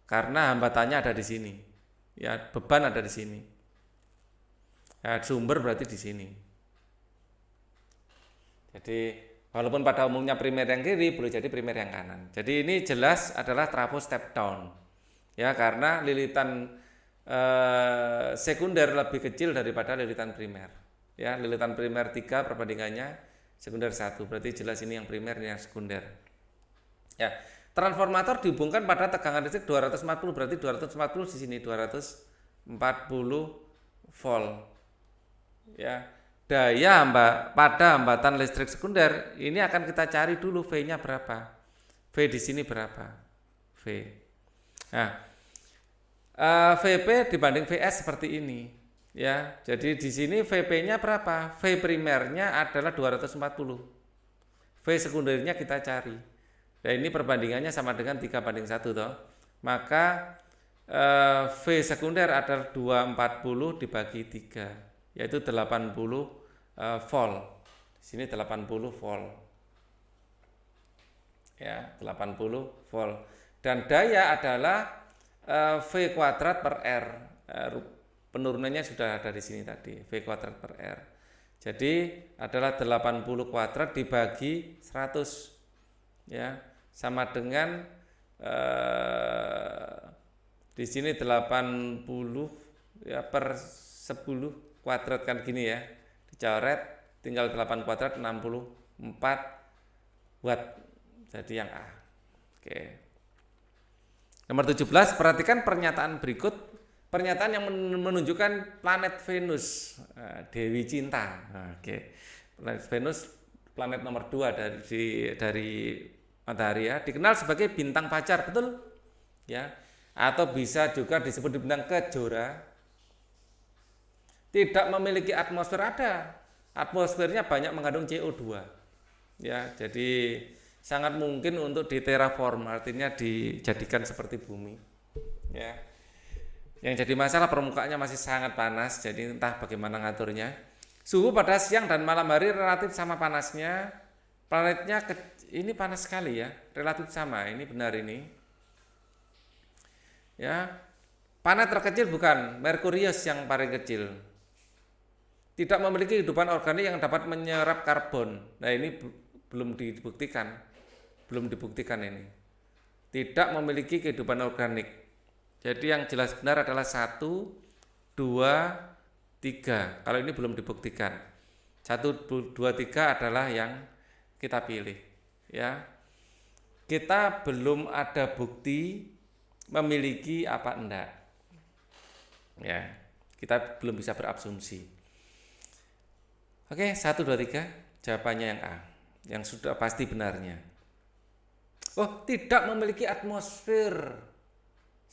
Karena hambatannya ada di sini. Ya, beban ada di sini. Ya, sumber berarti di sini. Jadi walaupun pada umumnya primer yang kiri, boleh jadi primer yang kanan. Jadi ini jelas adalah trafo step down. Ya, karena lilitan sekunder lebih kecil daripada lilitan primer. Ya, lilitan primer 3 perbandingannya sekunder 1, berarti jelas ini yang primer, ini yang sekunder. Ya, transformator dihubungkan pada tegangan listrik 240, berarti 240 di sini 240 volt. Ya, daya pada hambatan listrik sekunder ini akan kita cari dulu V-nya berapa. V di sini berapa? V. Nah, VP dibanding VS seperti ini. Ya, jadi di sini VP-nya berapa? V primernya adalah 240. V sekundernya kita cari. Nah, ini perbandingannya sama dengan 3:1 toh. Maka V sekunder adalah 240 dibagi 3, yaitu 80 volt. Di sini 80 volt. Ya, 80 volt. Dan daya adalah V kuadrat per R. Penurunannya sudah ada di sini tadi, V kuadrat per R. Jadi adalah 80 kuadrat dibagi 100. Ya, sama dengan di sini 80 ya per 10 kuadrat kan gini ya. Dicoret tinggal 8 kuadrat 64 watt. Jadi yang A. Oke. Nomor 17, perhatikan pernyataan berikut. Pernyataan yang menunjukkan planet Venus, Dewi Cinta. Oke. Planet Venus, planet nomor 2 dari matahari ya, dikenal sebagai bintang pacar, betul? Ya. Atau bisa juga disebut bintang kejora. Tidak memiliki atmosfer, ada. Atmosfernya banyak mengandung CO2. Ya, jadi sangat mungkin untuk diterraform, artinya dijadikan seperti bumi. Ya. Yang jadi masalah permukaannya masih sangat panas, jadi entah bagaimana ngaturnya. Suhu pada siang dan malam hari relatif sama panasnya. Planetnya ini panas sekali ya, relatif sama. Ini benar ini. Ya, planet terkecil bukan Merkurius yang paling kecil. Tidak memiliki kehidupan organik yang dapat menyerap karbon. Nah ini belum dibuktikan ini. Tidak memiliki kehidupan organik. Jadi yang jelas benar adalah 1, 2, 3. Kalau ini belum dibuktikan. 1, 2, 3 adalah yang kita pilih. Ya, kita belum ada bukti memiliki apa enggak. Ya, kita belum bisa berasumsi. Oke, 1, 2, 3. Jawabannya yang A, yang sudah pasti benarnya. Oh, tidak memiliki atmosfer.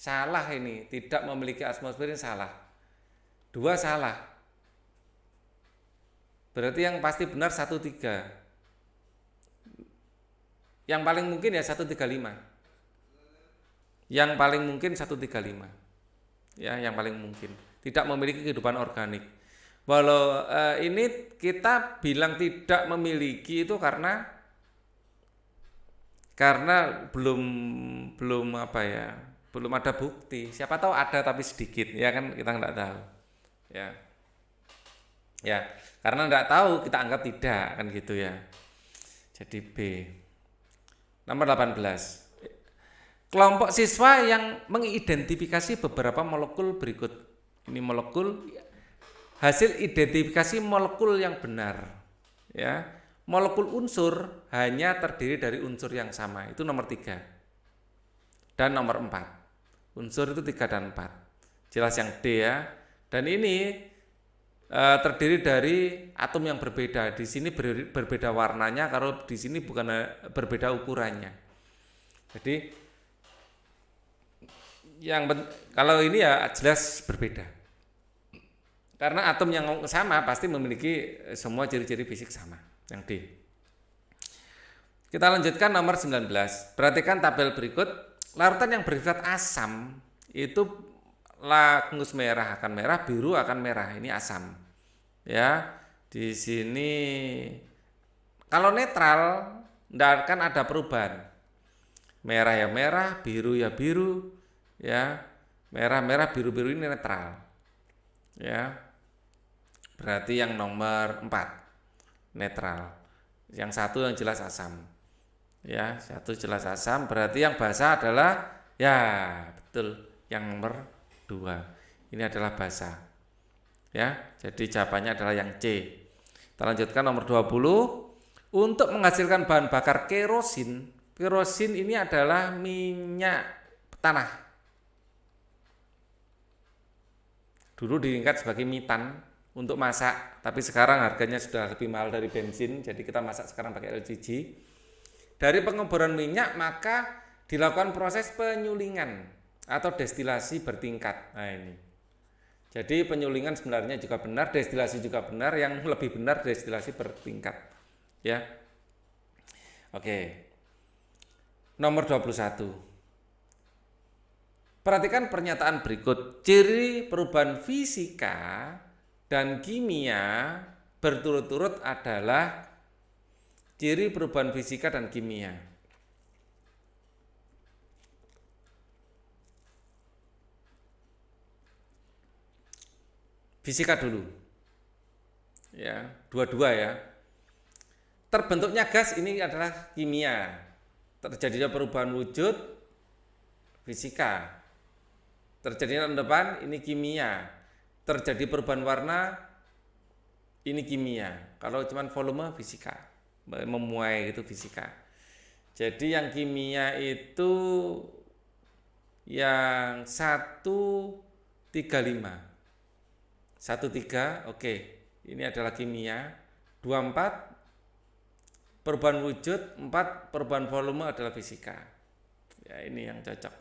Salah ini, tidak memiliki atmosfer ini salah. 2 salah. Berarti yang pasti benar 1, 3. Yang paling mungkin ya 135. Yang paling mungkin 135. Ya, yang paling mungkin. Tidak memiliki kehidupan organik. Walau ini kita bilang tidak memiliki itu karena belum apa ya, belum ada bukti. Siapa tahu ada tapi sedikit, ya kan, kita nggak tahu. Ya, karena nggak tahu kita anggap tidak, kan gitu ya. Jadi B. Nomor 18. Kelompok siswa yang mengidentifikasi beberapa molekul berikut. Ini molekul, hasil identifikasi molekul yang benar. Ya, molekul unsur hanya terdiri dari unsur yang sama. Itu nomor 3. Dan nomor 4. Unsur itu 3 dan 4. Jelas yang D ya. Dan ini terdiri dari atom yang berbeda. Di sini berbeda warnanya, kalau di sini bukan berbeda ukurannya. Jadi kalau ini ya jelas berbeda. Karena atom yang sama pasti memiliki semua ciri-ciri fisik sama. Yang D. Kita lanjutkan nomor 19. Perhatikan tabel berikut. Larutan yang bersifat asam itu langus merah akan merah, biru akan merah. Ini asam. Ya, di sini kalau netral tidak akan ada perubahan. Merah ya merah, biru ya biru, ya. Merah, biru-biru ini netral. Ya. Berarti yang nomor 4 netral. Yang 1 yang jelas asam. Ya, 1 jelas asam, berarti yang basa adalah ya, betul, yang nomor 2. Ini adalah basa. Ya, jadi jawabannya adalah yang C. Kita lanjutkan nomor 20. Untuk menghasilkan bahan bakar kerosin. Kerosin ini adalah minyak tanah. Dulu diangkat sebagai mitan untuk masak, tapi sekarang harganya sudah lebih mahal dari bensin, jadi kita masak sekarang pakai LPG. Dari pengeboran minyak maka dilakukan proses penyulingan atau destilasi bertingkat. Nah ini. Jadi penyulingan sebenarnya juga benar, destilasi juga benar, yang lebih benar destilasi bertingkat. Ya. Oke. Nomor 21. Perhatikan pernyataan berikut. Ciri perubahan fisika dan kimia berturut-turut adalah ciri perubahan fisika dan kimia. Fisika dulu. Ya, dua-dua ya. Terbentuknya gas ini adalah kimia. Terjadinya perubahan wujud fisika. Terjadinya endapan ini kimia. Terjadi perubahan warna ini kimia. Kalau cuma volume fisika. Memuai itu fisika. Jadi yang kimia itu yang 135. 13, oke. Ini adalah kimia. 24 perubahan wujud, 4 perubahan volume adalah fisika. Ya, ini yang cocok.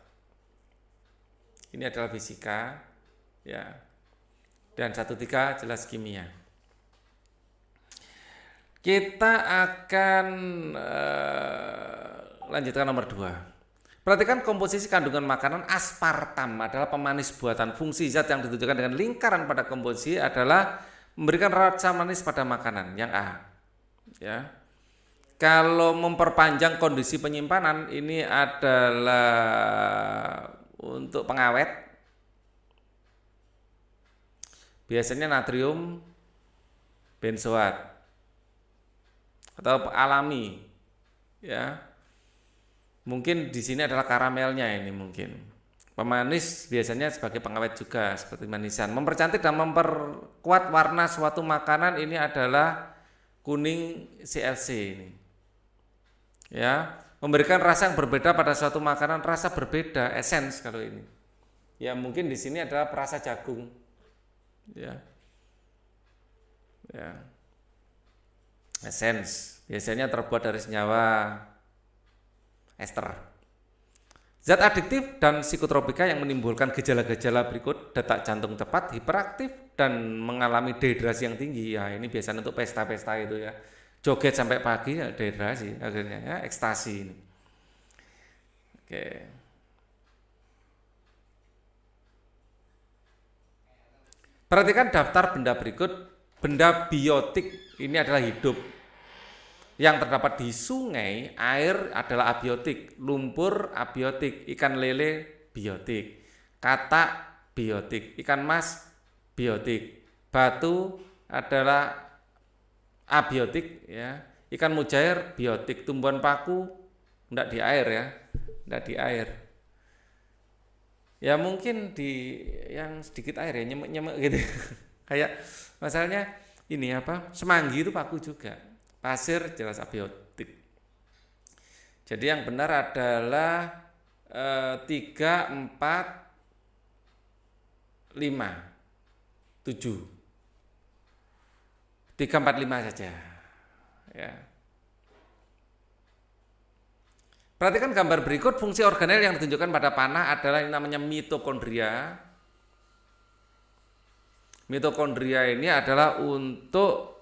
Ini adalah fisika, ya. Dan 13 jelas kimia. Kita akan lanjutkan nomor 2. Perhatikan komposisi kandungan makanan. Aspartam adalah pemanis buatan. Fungsi zat yang ditujukan dengan lingkaran pada komposisi adalah memberikan rasa manis pada makanan. Yang A. Ya. Kalau memperpanjang kondisi penyimpanan ini adalah untuk pengawet. Biasanya natrium benzoat atau alami, ya. Mungkin di sini adalah karamelnya ini mungkin. Pemanis biasanya sebagai pengawet juga seperti manisan. Mempercantik dan memperkuat warna suatu makanan ini adalah kuning CFC ini. Ya, memberikan rasa yang berbeda pada suatu makanan, rasa berbeda, essence kalau ini. Ya mungkin di sini adalah perasa jagung. Ya. Ya. Essence biasanya terbuat dari senyawa ester. Zat adiktif dan psikotropika yang menimbulkan gejala-gejala berikut: detak jantung cepat, hiperaktif, dan mengalami dehidrasi yang tinggi. Ya ini biasanya untuk pesta-pesta itu ya, joget sampai pagi ya dehidrasi akhirnya ya, ekstasi ini. Oke. Perhatikan daftar benda berikut. Benda biotik ini adalah hidup. Yang terdapat di sungai, air adalah abiotik, lumpur abiotik, ikan lele biotik, katak biotik, ikan mas biotik, batu adalah abiotik ya, ikan mujair biotik, tumbuhan paku enggak di air ya, enggak di air. Ya mungkin di yang sedikit air ya, nyemek-nyemek gitu. Kayak masalahnya ini apa? Semanggi itu paku juga. Pasir jelas abiotik. Jadi yang benar adalah 3, 4, 5, 7. 3, 4, 5 saja. Ya. Perhatikan gambar berikut. Fungsi organel yang ditunjukkan pada panah adalah yang namanya mitokondria. Mitokondria ini adalah untuk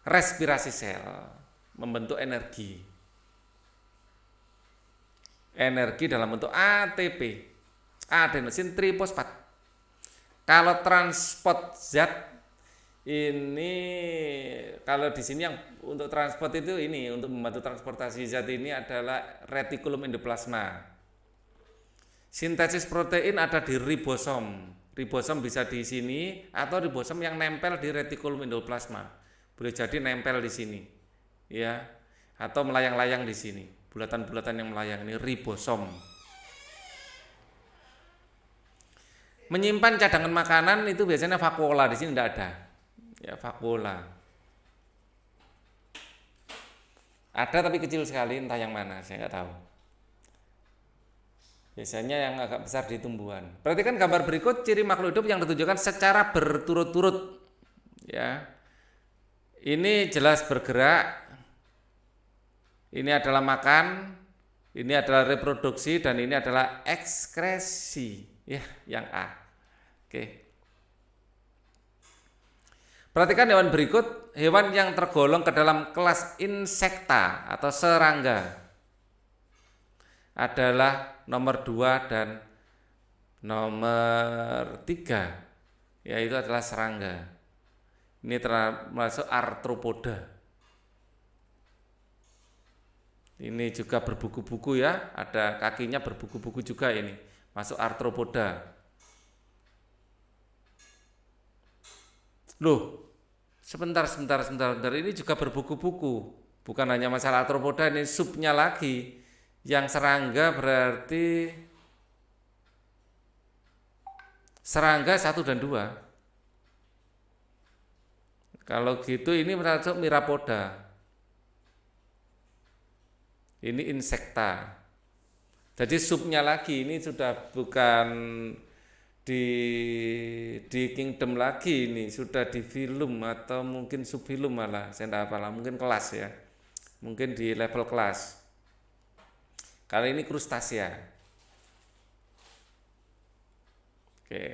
respirasi sel, membentuk energi. Energi dalam bentuk ATP, adenosin trifosfat. Kalau transport zat ini, kalau di sini yang untuk transport itu ini, untuk membantu transportasi zat ini adalah retikulum endoplasma. Sintesis protein ada di ribosom. Ribosom bisa di sini atau ribosom yang nempel di retikulum endoplasma. Boleh jadi nempel di sini, ya, atau melayang-layang di sini. Bulatan-bulatan yang melayang ini ribosom. Menyimpan cadangan makanan itu biasanya vakuola, di sini tidak ada. Ya, vakuola. Ada tapi kecil sekali, entah yang mana, saya nggak tahu. Biasanya yang agak besar di tumbuhan. Perhatikan gambar berikut, ciri makhluk hidup yang ditunjukkan secara berturut-turut. Ya. Ini jelas bergerak. Ini adalah makan, ini adalah reproduksi, dan ini adalah ekskresi. Ya, yang A. Oke. Perhatikan hewan berikut, hewan yang tergolong ke dalam kelas insekta atau serangga adalah nomor 2 dan nomor 3, yaitu adalah serangga. Ini termasuk arthropoda. Ini juga berbuku-buku ya, ada kakinya berbuku-buku juga ini, masuk arthropoda. Loh, sebentar, ini juga berbuku-buku. Bukan hanya masalah arthropoda, ini subnya lagi. Yang serangga berarti serangga 1 dan 2. Kalau gitu ini masuk mirapoda. Ini insekta. Jadi subnya lagi, ini sudah bukan di kingdom lagi, ini sudah di filum atau mungkin subfilum malah, saya tidak apalah, mungkin kelas ya. Mungkin di level kelas. Kali ini krustasea. Oke.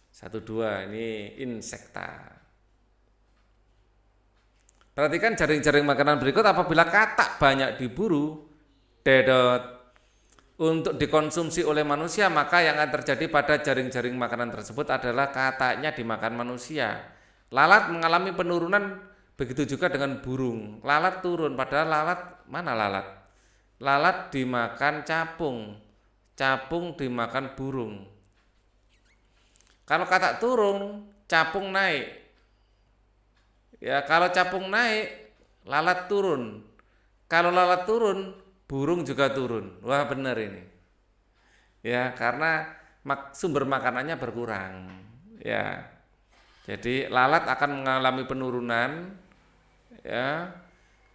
1, 2 ini insekta. Perhatikan jaring-jaring makanan berikut. Apabila katak banyak diburu, untuk dikonsumsi oleh manusia, maka yang akan terjadi pada jaring-jaring makanan tersebut adalah kataknya dimakan manusia. Lalat mengalami penurunan, begitu juga dengan burung. Lalat turun, padahal lalat, mana lalat? Lalat dimakan capung, capung dimakan burung. Kalau katak turun, capung naik. Ya, kalau capung naik, lalat turun. Kalau lalat turun, burung juga turun. Wah, benar ini. ya karena sumber makanannya berkurang ya. Jadi lalat akan mengalami penurunan ya.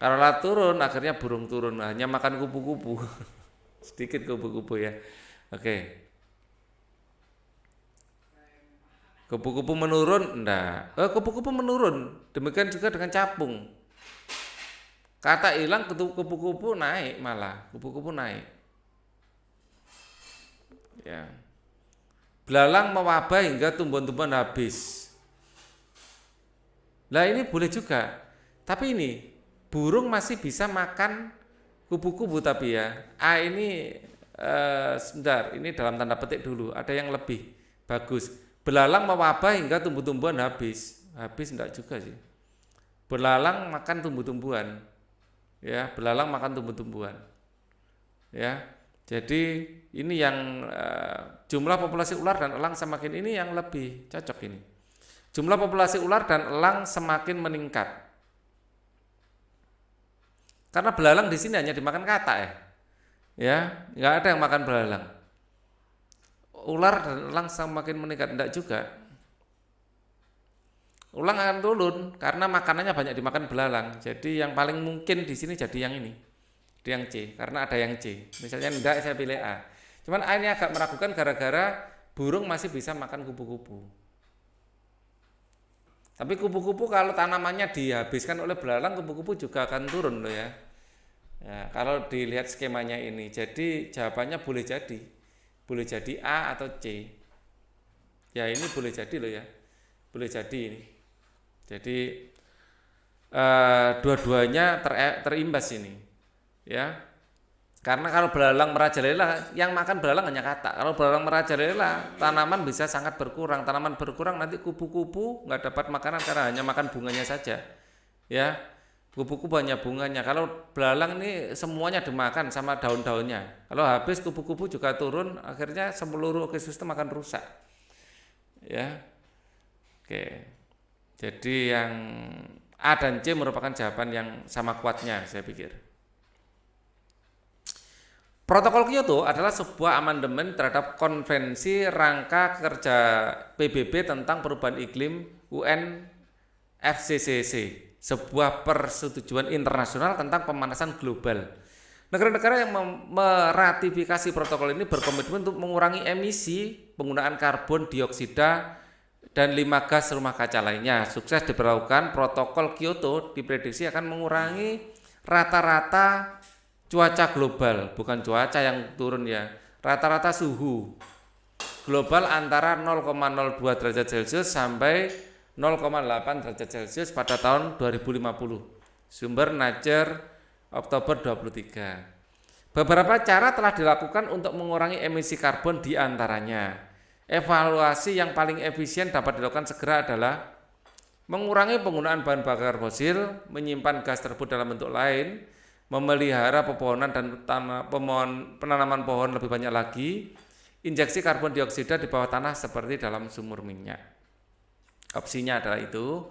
Kalau lalat turun akhirnya burung turun, hanya makan kupu-kupu. Sedikit kupu-kupu ya. Oke. Kupu-kupu menurun enggak. Kupu-kupu menurun. Demikian juga dengan capung. Kata hilang kupu-kupu naik malah. Kupu-kupu naik. Ya. Belalang mewabah hingga tumbuhan-tumbuhan habis. Lah ini boleh juga. Tapi ini burung masih bisa makan kupu-kupu tapi ya. Ini sebentar, ini dalam tanda petik dulu. Ada yang lebih bagus. Belalang mewabah hingga tumbuh-tumbuhan habis. Habis enggak juga sih. Belalang makan tumbuh-tumbuhan. Ya, belalang makan tumbuh-tumbuhan. Ya. Jadi ini yang jumlah populasi ular dan elang semakin ini yang lebih cocok ini. Jumlah populasi ular dan elang semakin meningkat. Karena belalang di sini hanya dimakan katak ya. Ya, nggak ada yang makan belalang. Ular dan elang semakin meningkat, enggak juga. Ulang akan turun karena makanannya banyak dimakan belalang. Jadi yang paling mungkin di sini jadi yang ini. Di yang C, karena ada yang C. Misalnya enggak, saya pilih A. Cuman A ini agak meragukan gara-gara burung masih bisa makan kupu-kupu. Tapi kupu-kupu kalau tanamannya dihabiskan oleh belalang, kupu-kupu juga akan turun loh ya. Ya, kalau dilihat skemanya ini, jadi jawabannya boleh jadi A atau C. Ya ini boleh jadi loh ya, boleh jadi ini. Jadi dua-duanya terimbas ini, ya. Karena kalau belalang merajalela, yang makan belalang hanya katak. Kalau belalang merajalela, tanaman bisa sangat berkurang. Tanaman berkurang nanti kupu-kupu nggak dapat makanan karena hanya makan bunganya saja. Ya, kupu-kupu hanya bunganya. Kalau belalang ini semuanya dimakan sama daun-daunnya. Kalau habis kupu-kupu juga turun, akhirnya seluruh ekosistem akan rusak. Ya, oke. Jadi yang A dan C merupakan jawaban yang sama kuatnya, saya pikir. Protokol Kyoto adalah sebuah amandemen terhadap konvensi rangka kerja PBB tentang perubahan iklim UNFCCC, sebuah persetujuan internasional tentang pemanasan global. Negara-negara yang meratifikasi protokol ini berkomitmen untuk mengurangi emisi penggunaan karbon dioksida dan 5 gas rumah kaca lainnya. Sukses diberlakukan, protokol Kyoto diprediksi akan mengurangi rata-rata cuaca global, bukan cuaca yang turun ya, rata-rata suhu global antara 0,02 derajat Celcius sampai 0,8 derajat Celcius pada tahun 2050. Sumber Nature Oktober 23. Beberapa cara telah dilakukan untuk mengurangi emisi karbon di antaranya. Evaluasi yang paling efisien dapat dilakukan segera adalah mengurangi penggunaan bahan bakar fosil, menyimpan gas tersebut dalam bentuk lain, memelihara pepohonan dan penanaman pohon lebih banyak lagi, injeksi karbon dioksida di bawah tanah seperti dalam sumur minyak. Opsinya adalah itu.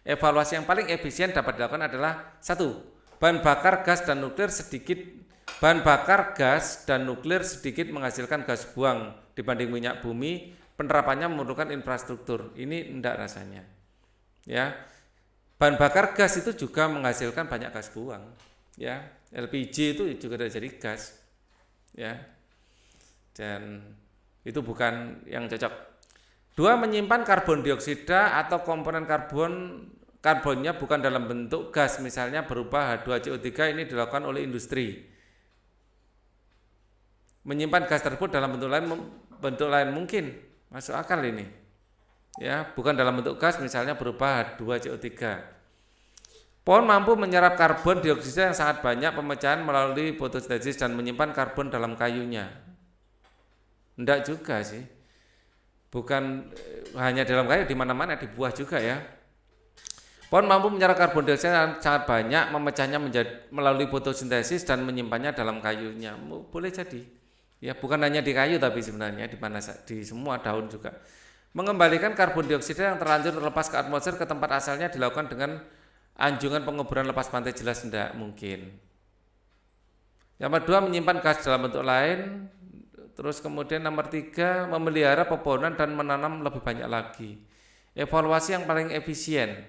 Evaluasi yang paling efisien dapat dilakukan adalah 1. Bahan bakar gas dan nuklir sedikit menghasilkan gas buang dibanding minyak bumi. Penerapannya memerlukan infrastruktur. Ini enggak rasanya. Ya. Bahan bakar gas itu juga menghasilkan banyak gas buang. Ya, LPG itu juga jadi gas, ya, dan itu bukan yang cocok. 2. Menyimpan karbon dioksida atau komponen karbonnya bukan dalam bentuk gas, misalnya berupa H2CO3. Ini dilakukan oleh industri. Menyimpan gas tersebut dalam bentuk lain mungkin masuk akal ini, ya, bukan dalam bentuk gas, misalnya berupa H2CO3. Pohon mampu menyerap karbon dioksida yang sangat banyak pemecahan melalui fotosintesis dan menyimpan karbon dalam kayunya. Enggak juga sih. Bukan hanya dalam kayu, di mana-mana, di buah juga ya. Pohon mampu menyerap karbon dioksida yang sangat banyak, memecahnya melalui fotosintesis dan menyimpannya dalam kayunya. Boleh jadi. Ya, bukan hanya di kayu tapi sebenarnya di semua daun juga. Mengembalikan karbon dioksida yang terlanjur terlepas ke atmosfer ke tempat asalnya dilakukan dengan anjungan penguburan lepas pantai, jelas tidak mungkin. Yang kedua, menyimpan gas dalam bentuk lain, Terus kemudian nomor 3, memelihara pepohonan dan menanam lebih banyak lagi. Evaluasi yang paling efisien.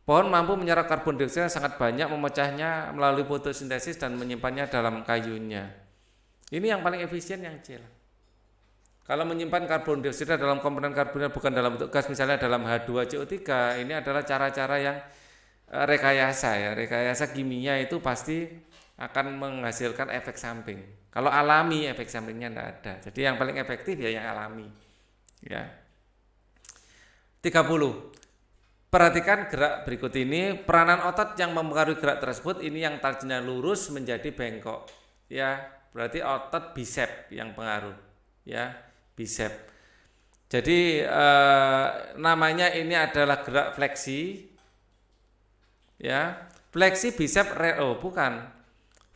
Pohon mampu menyerap karbon dioksida sangat banyak, memecahnya melalui fotosintesis dan menyimpannya dalam kayunya. Ini yang paling efisien yang C. Kalau menyimpan karbon dioksida dalam komponen karbonnya bukan dalam bentuk gas, misalnya dalam H2CO3, ini adalah cara-cara yang rekayasa ya. Rekayasa kimia itu pasti akan menghasilkan efek samping. Kalau alami efek sampingnya tidak ada. Jadi yang paling efektif ya yang alami. Ya. 30. Perhatikan gerak berikut ini. Peranan otot yang mempengaruhi gerak tersebut ini yang tadinya lurus menjadi bengkok. Ya, berarti otot bicep yang pengaruh. Ya, bicep. Jadi namanya ini adalah gerak fleksi. Ya, fleksi bicep bukan.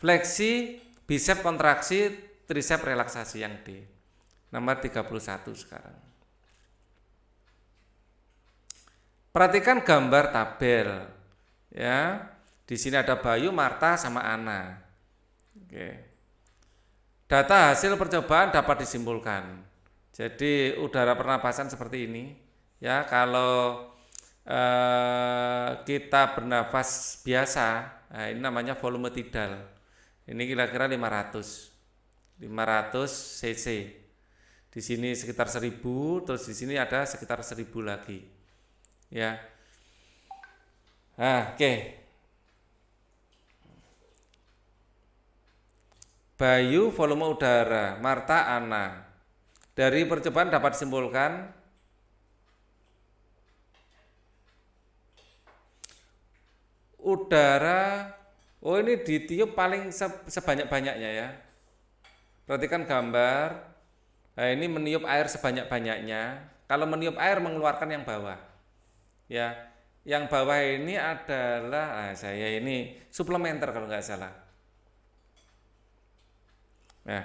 Fleksi, bicep kontraksi, tricep relaksasi yang D. Nomor 31 sekarang. Perhatikan gambar tabel. Ya. Di sini ada Bayu, Marta sama Ana. Oke. Data hasil percobaan dapat disimpulkan. Jadi udara pernapasan seperti ini. Ya, kalau kita bernafas biasa, nah ini namanya volume tidal. Ini kira-kira 500 cc. Di sini sekitar 1000, terus di sini ada sekitar 1000 lagi. Ya. Nah, oke. Bayu volume udara, Marta Ana. Dari percobaan dapat disimpulkan udara ini ditiup paling sebanyak-banyaknya ya. Perhatikan gambar. Nah, ini meniup air sebanyak-banyaknya. Kalau meniup air mengeluarkan yang bawah. Ya, yang bawah ini adalah saya ini suplementer kalau nggak salah. Nah,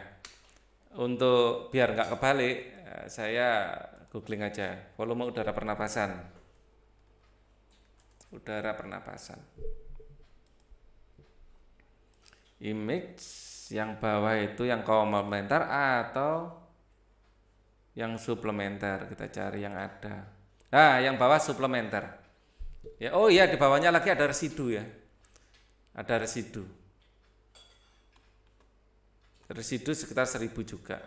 untuk biar nggak kebalik, saya googling aja volume udara pernapasan. Udara pernapasan. Image yang bawah itu yang komplementer atau yang suplementer, kita cari yang ada. Nah, yang bawah suplementer. Ya, oh iya, di bawahnya lagi ada residu ya. Ada residu. Residu sekitar 1000 juga.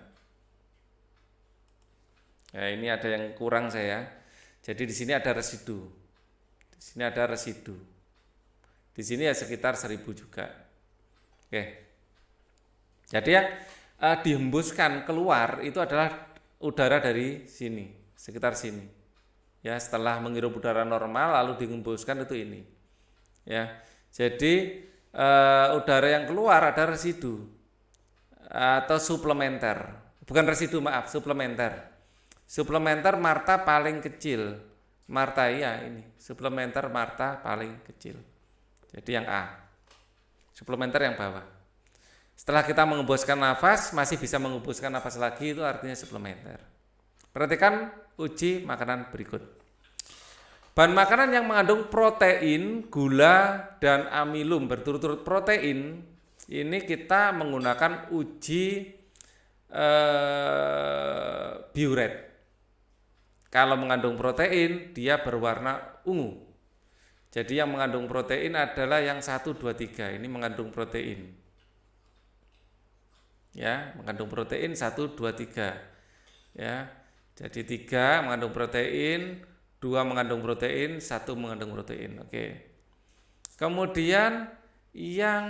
Ya, ini ada yang kurang saya. Jadi di sini ada residu. Di sini ada residu. Di sini ya sekitar 1000 juga. Oke. Jadi yang dihembuskan keluar itu adalah udara dari sini, sekitar sini. Ya, setelah menghirup udara normal lalu dihembuskan itu ini. Ya. Jadi udara yang keluar ada residu atau suplementer. Bukan residu, maaf, suplementer. Suplementer Marta paling kecil. Marta ya ini, suplementer Marta paling kecil. Jadi yang A. Suplementer yang bawah. Setelah kita mengembuskan nafas, masih bisa mengembuskan nafas lagi, itu artinya suplementer. Perhatikan uji makanan berikut. Bahan makanan yang mengandung protein, gula, dan amilum berturut-turut protein, ini kita menggunakan uji biuret. Kalau mengandung protein, dia berwarna ungu. Jadi yang mengandung protein adalah yang 1, 2, 3. Ini mengandung protein. Ya, mengandung protein 1, 2, 3. Ya. Jadi 3 mengandung protein, 2 mengandung protein, 1 mengandung protein. Oke. Kemudian yang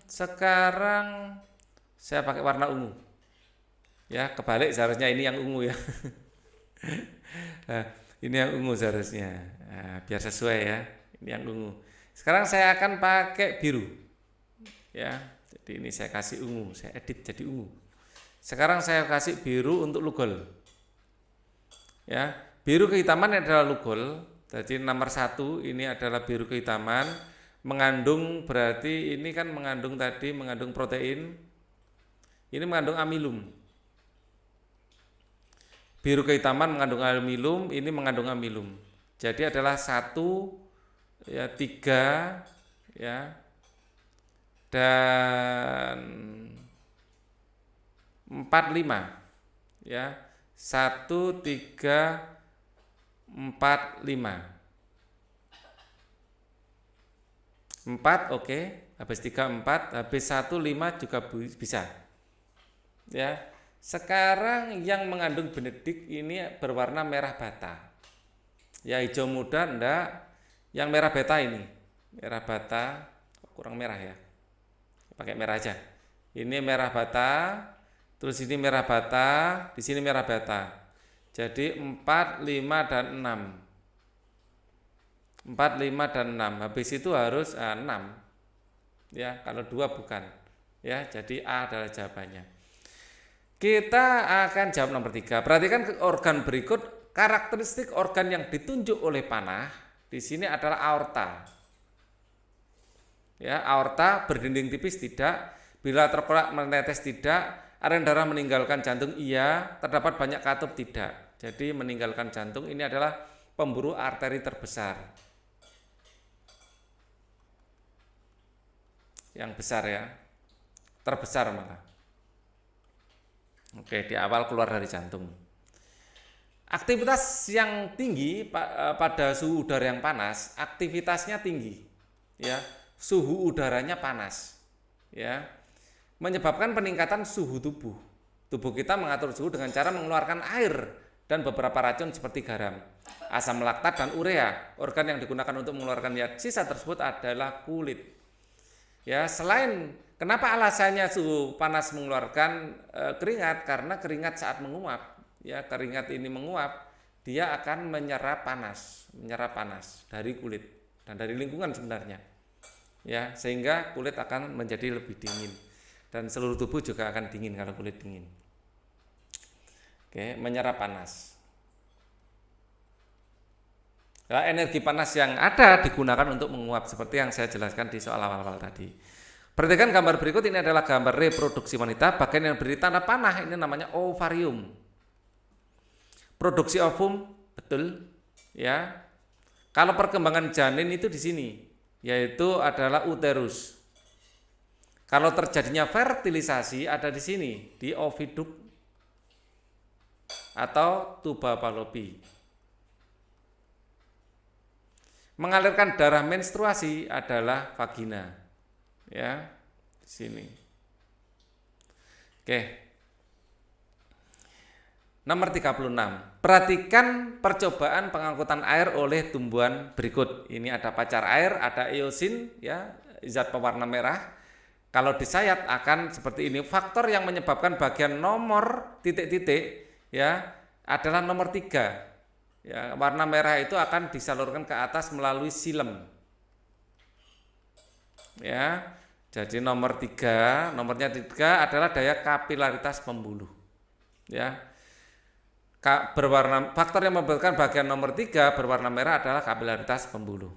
sekarang saya pakai warna ungu. Ya, kebalik seharusnya ini yang ungu ya. Nah, ini yang ungu seharusnya. Nah, biar sesuai ya. Ini yang ungu. Sekarang saya akan pakai biru. Ya, jadi ini saya kasih ungu, saya edit jadi ungu. Sekarang saya kasih biru untuk lugol. Ya, biru kehitaman adalah lugol. Jadi nomor 1 ini adalah biru kehitaman, mengandung berarti ini kan mengandung tadi mengandung protein. Ini mengandung amilum. Biru kehitaman mengandung amilum, ini mengandung amilum. Jadi adalah 1 ya 3 ya dan 45 ya. 1 3 4 5 4 oke, habis 3 4, habis 1 5 juga bisa. Ya. Sekarang yang mengandung benedik ini berwarna merah bata. Ya hijau muda enggak, yang merah bata ini. Merah bata kurang merah ya. Pakai merah aja. Ini merah bata, terus ini merah bata, di sini merah bata. Jadi 4, 5 dan 6. 4, 5 dan 6. Habis itu harus 6. Ya, kalau 2 bukan. Ya, jadi A adalah jawabannya. Kita akan jawab nomor 3. Perhatikan organ berikut, karakteristik organ yang ditunjuk oleh panah di sini adalah aorta. Ya, aorta berdinding tipis tidak, bila terkorak menetes tidak, aliran darah meninggalkan jantung iya, terdapat banyak katup tidak. Jadi meninggalkan jantung ini adalah pemburu arteri terbesar. Yang besar ya, terbesar malah. Oke, di awal keluar dari jantung. Aktivitas yang tinggi pada suhu udara yang panas, aktivitasnya tinggi, ya, suhu udaranya panas, ya, menyebabkan peningkatan suhu tubuh. Tubuh kita mengatur suhu dengan cara mengeluarkan air dan beberapa racun seperti garam, asam laktat dan urea. Organ yang digunakan untuk mengeluarkan zat sisa tersebut adalah kulit. Ya, selain kenapa alasannya suhu panas mengeluarkan keringat, karena keringat saat menguap, ya keringat ini menguap, dia akan menyerap panas dari kulit dan dari lingkungan sebenarnya. Ya, sehingga kulit akan menjadi lebih dingin dan seluruh tubuh juga akan dingin kalau kulit dingin. Oke, menyerap panas. Nah, energi panas yang ada digunakan untuk menguap seperti yang saya jelaskan di soal awal-awal tadi. Perhatikan gambar berikut, ini adalah gambar reproduksi wanita. Bagian yang beri tanda panah ini namanya ovarium. Produksi ovum betul, ya. Kalau perkembangan janin itu di sini, yaitu adalah uterus. Kalau terjadinya fertilisasi ada di sini, di oviduk atau tuba Fallopi. Mengalirkan darah menstruasi adalah vagina, ya, di sini. Oke. Nomor 36. Perhatikan percobaan pengangkutan air oleh tumbuhan berikut. Ini ada pacar air, ada eosin, ya, zat pewarna merah. Kalau disayat akan seperti ini. Faktor yang menyebabkan bagian nomor titik-titik, ya, adalah nomor 3. Ya, warna merah itu akan disalurkan ke atas melalui silem. Ya, jadi nomornya 3 adalah daya kapilaritas pembuluh. Ya, faktor yang membuatkan bagian nomor 3 berwarna merah adalah kapilaritas pembuluh.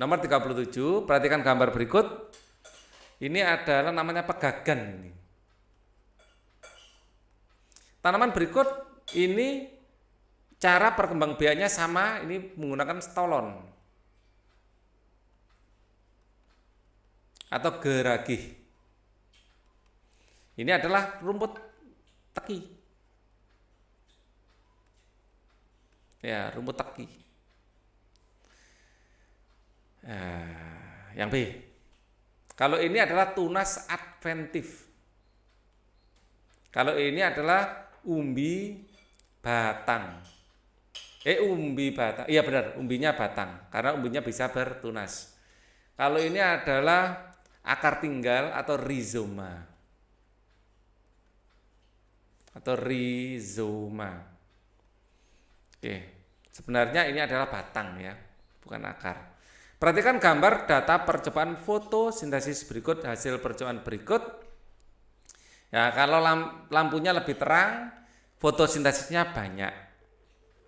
Nomor 37, perhatikan gambar berikut. Ini adalah namanya pegagan ini. Tanaman berikut ini cara perkembangbiakannya sama, ini menggunakan stolon atau geragih. Ini adalah rumput teki. Ya, rumput teki. Yang B. Kalau ini adalah tunas adventif. Kalau ini adalah umbi batang. Umbi batang. Iya benar, umbinya batang karena umbinya bisa bertunas. Kalau ini adalah akar tinggal atau rizoma. Oke. Sebenarnya ini adalah batang ya, bukan akar. Perhatikan gambar data percobaan fotosintesis berikut, hasil percobaan berikut. Ya, kalau lampunya lebih terang, fotosintesisnya banyak.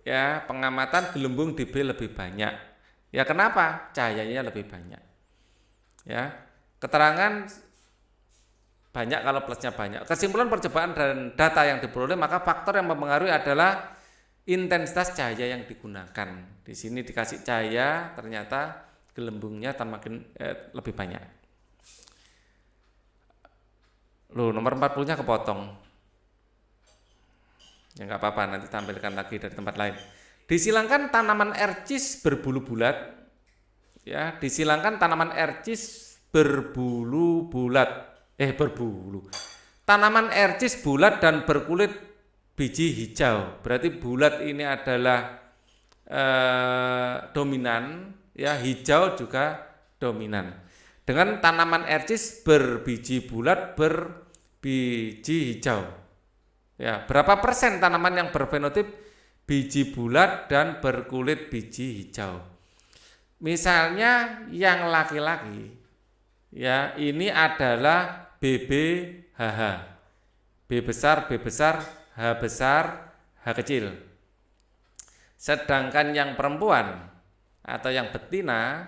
Ya, pengamatan gelembung Db lebih banyak. Ya, kenapa? Cahayanya lebih banyak. Ya, keterangan banyak kalau plusnya banyak. Kesimpulan percobaan dan data yang diperoleh, maka faktor yang mempengaruhi adalah intensitas cahaya yang digunakan. Di sini dikasih cahaya, ternyata gelembungnya makin lebih banyak. Loh, nomor 40-nya kepotong. Ya nggak apa-apa, nanti tampilkan lagi dari tempat lain. Disilangkan tanaman ercis berbulu bulat. Ya, disilangkan tanaman ercis berbulu bulat. Berbulu. Tanaman ercis bulat dan berkulit biji hijau. Berarti bulat ini adalah dominan, ya, hijau juga dominan. Dengan tanaman ercis berbiji bulat berbiji hijau. Ya, berapa persen tanaman yang berfenotip biji bulat dan berkulit biji hijau? Misalnya yang laki-laki, ya, ini adalah BBHH. B besar, B besar, H besar, H kecil. Sedangkan yang perempuan atau yang betina,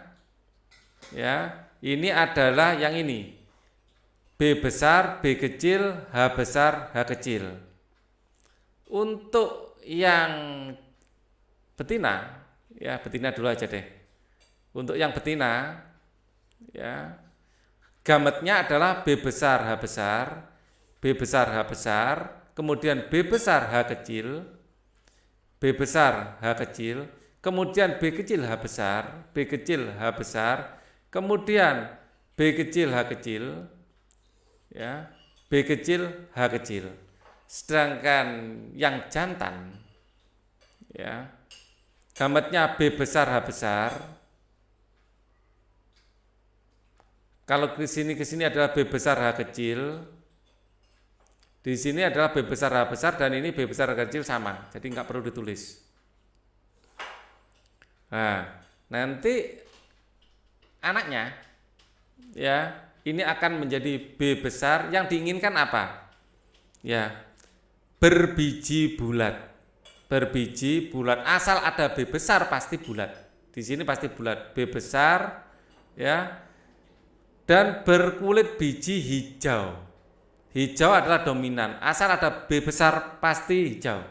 ya, ini adalah yang ini. B besar, B kecil, H besar, H kecil. Untuk yang betina, ya, betina dulu aja deh. Untuk yang betina, ya, gametnya adalah B besar, H besar, B besar, H besar, kemudian B besar, H kecil, B besar, H kecil, kemudian B kecil, H besar, B kecil, H besar, kemudian B kecil, H kecil, ya, B kecil, H kecil. Sedangkan yang jantan, ya, gametnya B besar, H besar. Kalau ke sini adalah B besar, H kecil. Di sini adalah B besar, H besar, dan ini B besar, H kecil sama. Jadi nggak perlu ditulis. Nah, nanti anaknya, ya, ini akan menjadi B besar. Yang diinginkan apa? Ya, berbiji bulat. Berbiji bulat. Asal ada B besar pasti bulat. Di sini pasti bulat. B besar, ya, dan berkulit biji hijau. Hijau adalah dominan. Asal ada B besar pasti hijau.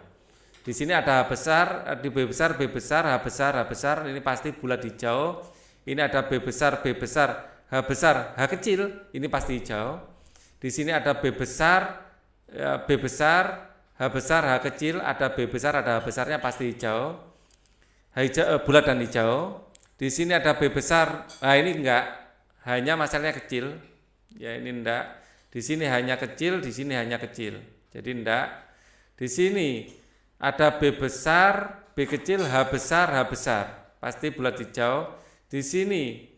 Di sini ada H besar, di B besar, B besar, H besar, H besar. Ini pasti bulat hijau. Ini ada B besar, B besar, H besar, H kecil. Ini pasti hijau. Di sini ada B besar, B besar, H besar, H kecil. Ada B besar, ada H besarnya pasti hijau. Bulat dan hijau. Di sini ada B besar. Nah, ini enggak. Hanya masalahnya kecil. Ya, ini enggak. Di sini hanya kecil, di sini hanya kecil. Jadi enggak. Di sini ada B besar, B kecil, H besar, H besar. Pasti bulat hijau. Di sini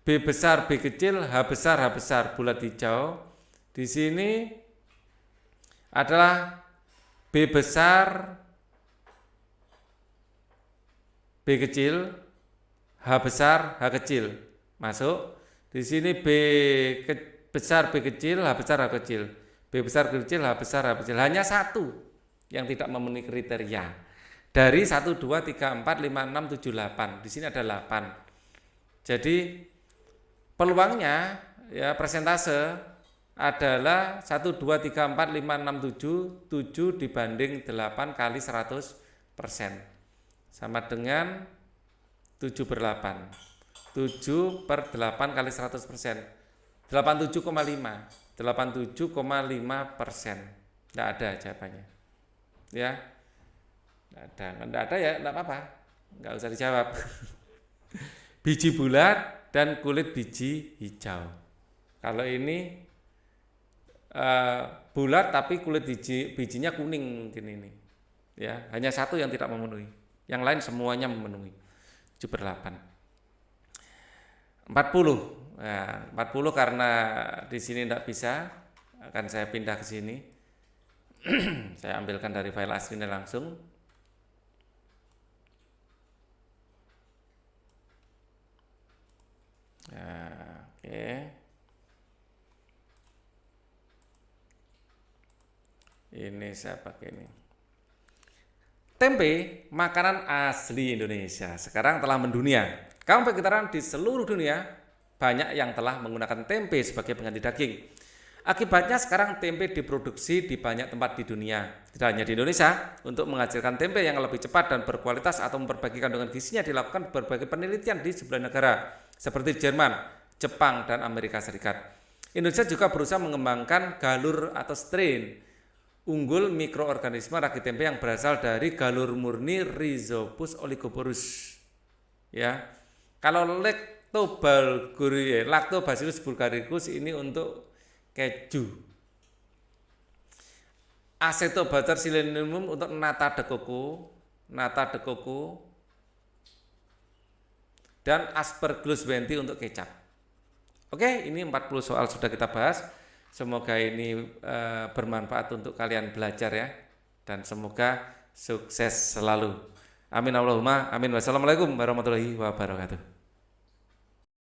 B besar, B kecil, H besar, H besar, bulat hijau. Di sini adalah B besar, B kecil, H besar, H kecil. Masuk. Di sini B besar, B kecil, H besar, H kecil. B besar, B kecil, H besar, H kecil. Hanya satu yang tidak memenuhi kriteria. Dari 1, 2, 3, 4, 5, 6, 7, 8. Di sini ada 8. Jadi peluangnya, ya, persentase adalah 1, 2, 3, 4, 5, 6, 7 dibanding 8 kali 100%. Sama dengan 7/8. 7/8 kali 100%. 87,5. 87,5%. Tidak ada jawabannya. Ya. Tidak ada ya, tidak apa-apa. Nggak usah dijawab. Biji bulat dan kulit biji hijau. Kalau ini bulat tapi kulit bijinya kuning mungkin ini. Ya, hanya satu yang tidak memenuhi. Yang lain semuanya memenuhi. 7/8. 40. Nah, 40 karena di sini tidak bisa, akan saya pindah ke sini. Saya ambilkan dari file aslinya langsung. Nah, oke. Ini saya pakai ini. Tempe, makanan asli Indonesia, sekarang telah mendunia. Kaum vegetarian di seluruh dunia banyak yang telah menggunakan tempe sebagai pengganti daging. Akibatnya sekarang tempe diproduksi di banyak tempat di dunia. Tidak hanya di Indonesia, untuk menghasilkan tempe yang lebih cepat dan berkualitas atau memperbaiki kandungan gizinya dilakukan berbagai penelitian di 9 negara seperti Jerman, Jepang, dan Amerika Serikat. Indonesia juga berusaha mengembangkan galur atau strain unggul mikroorganisme ragi tempe yang berasal dari galur murni Rhizopus oligoporus. Ya. Kalau Lactobacillus bulgaricus ini untuk keju. Acetobacter silenium untuk nata de coco, dan Aspergillus benti untuk kecap. Oke, ini 40 soal sudah kita bahas. Semoga ini bermanfaat untuk kalian belajar ya, dan semoga sukses selalu. Amin Allahumma amin. Wassalamualaikum warahmatullahi wabarakatuh.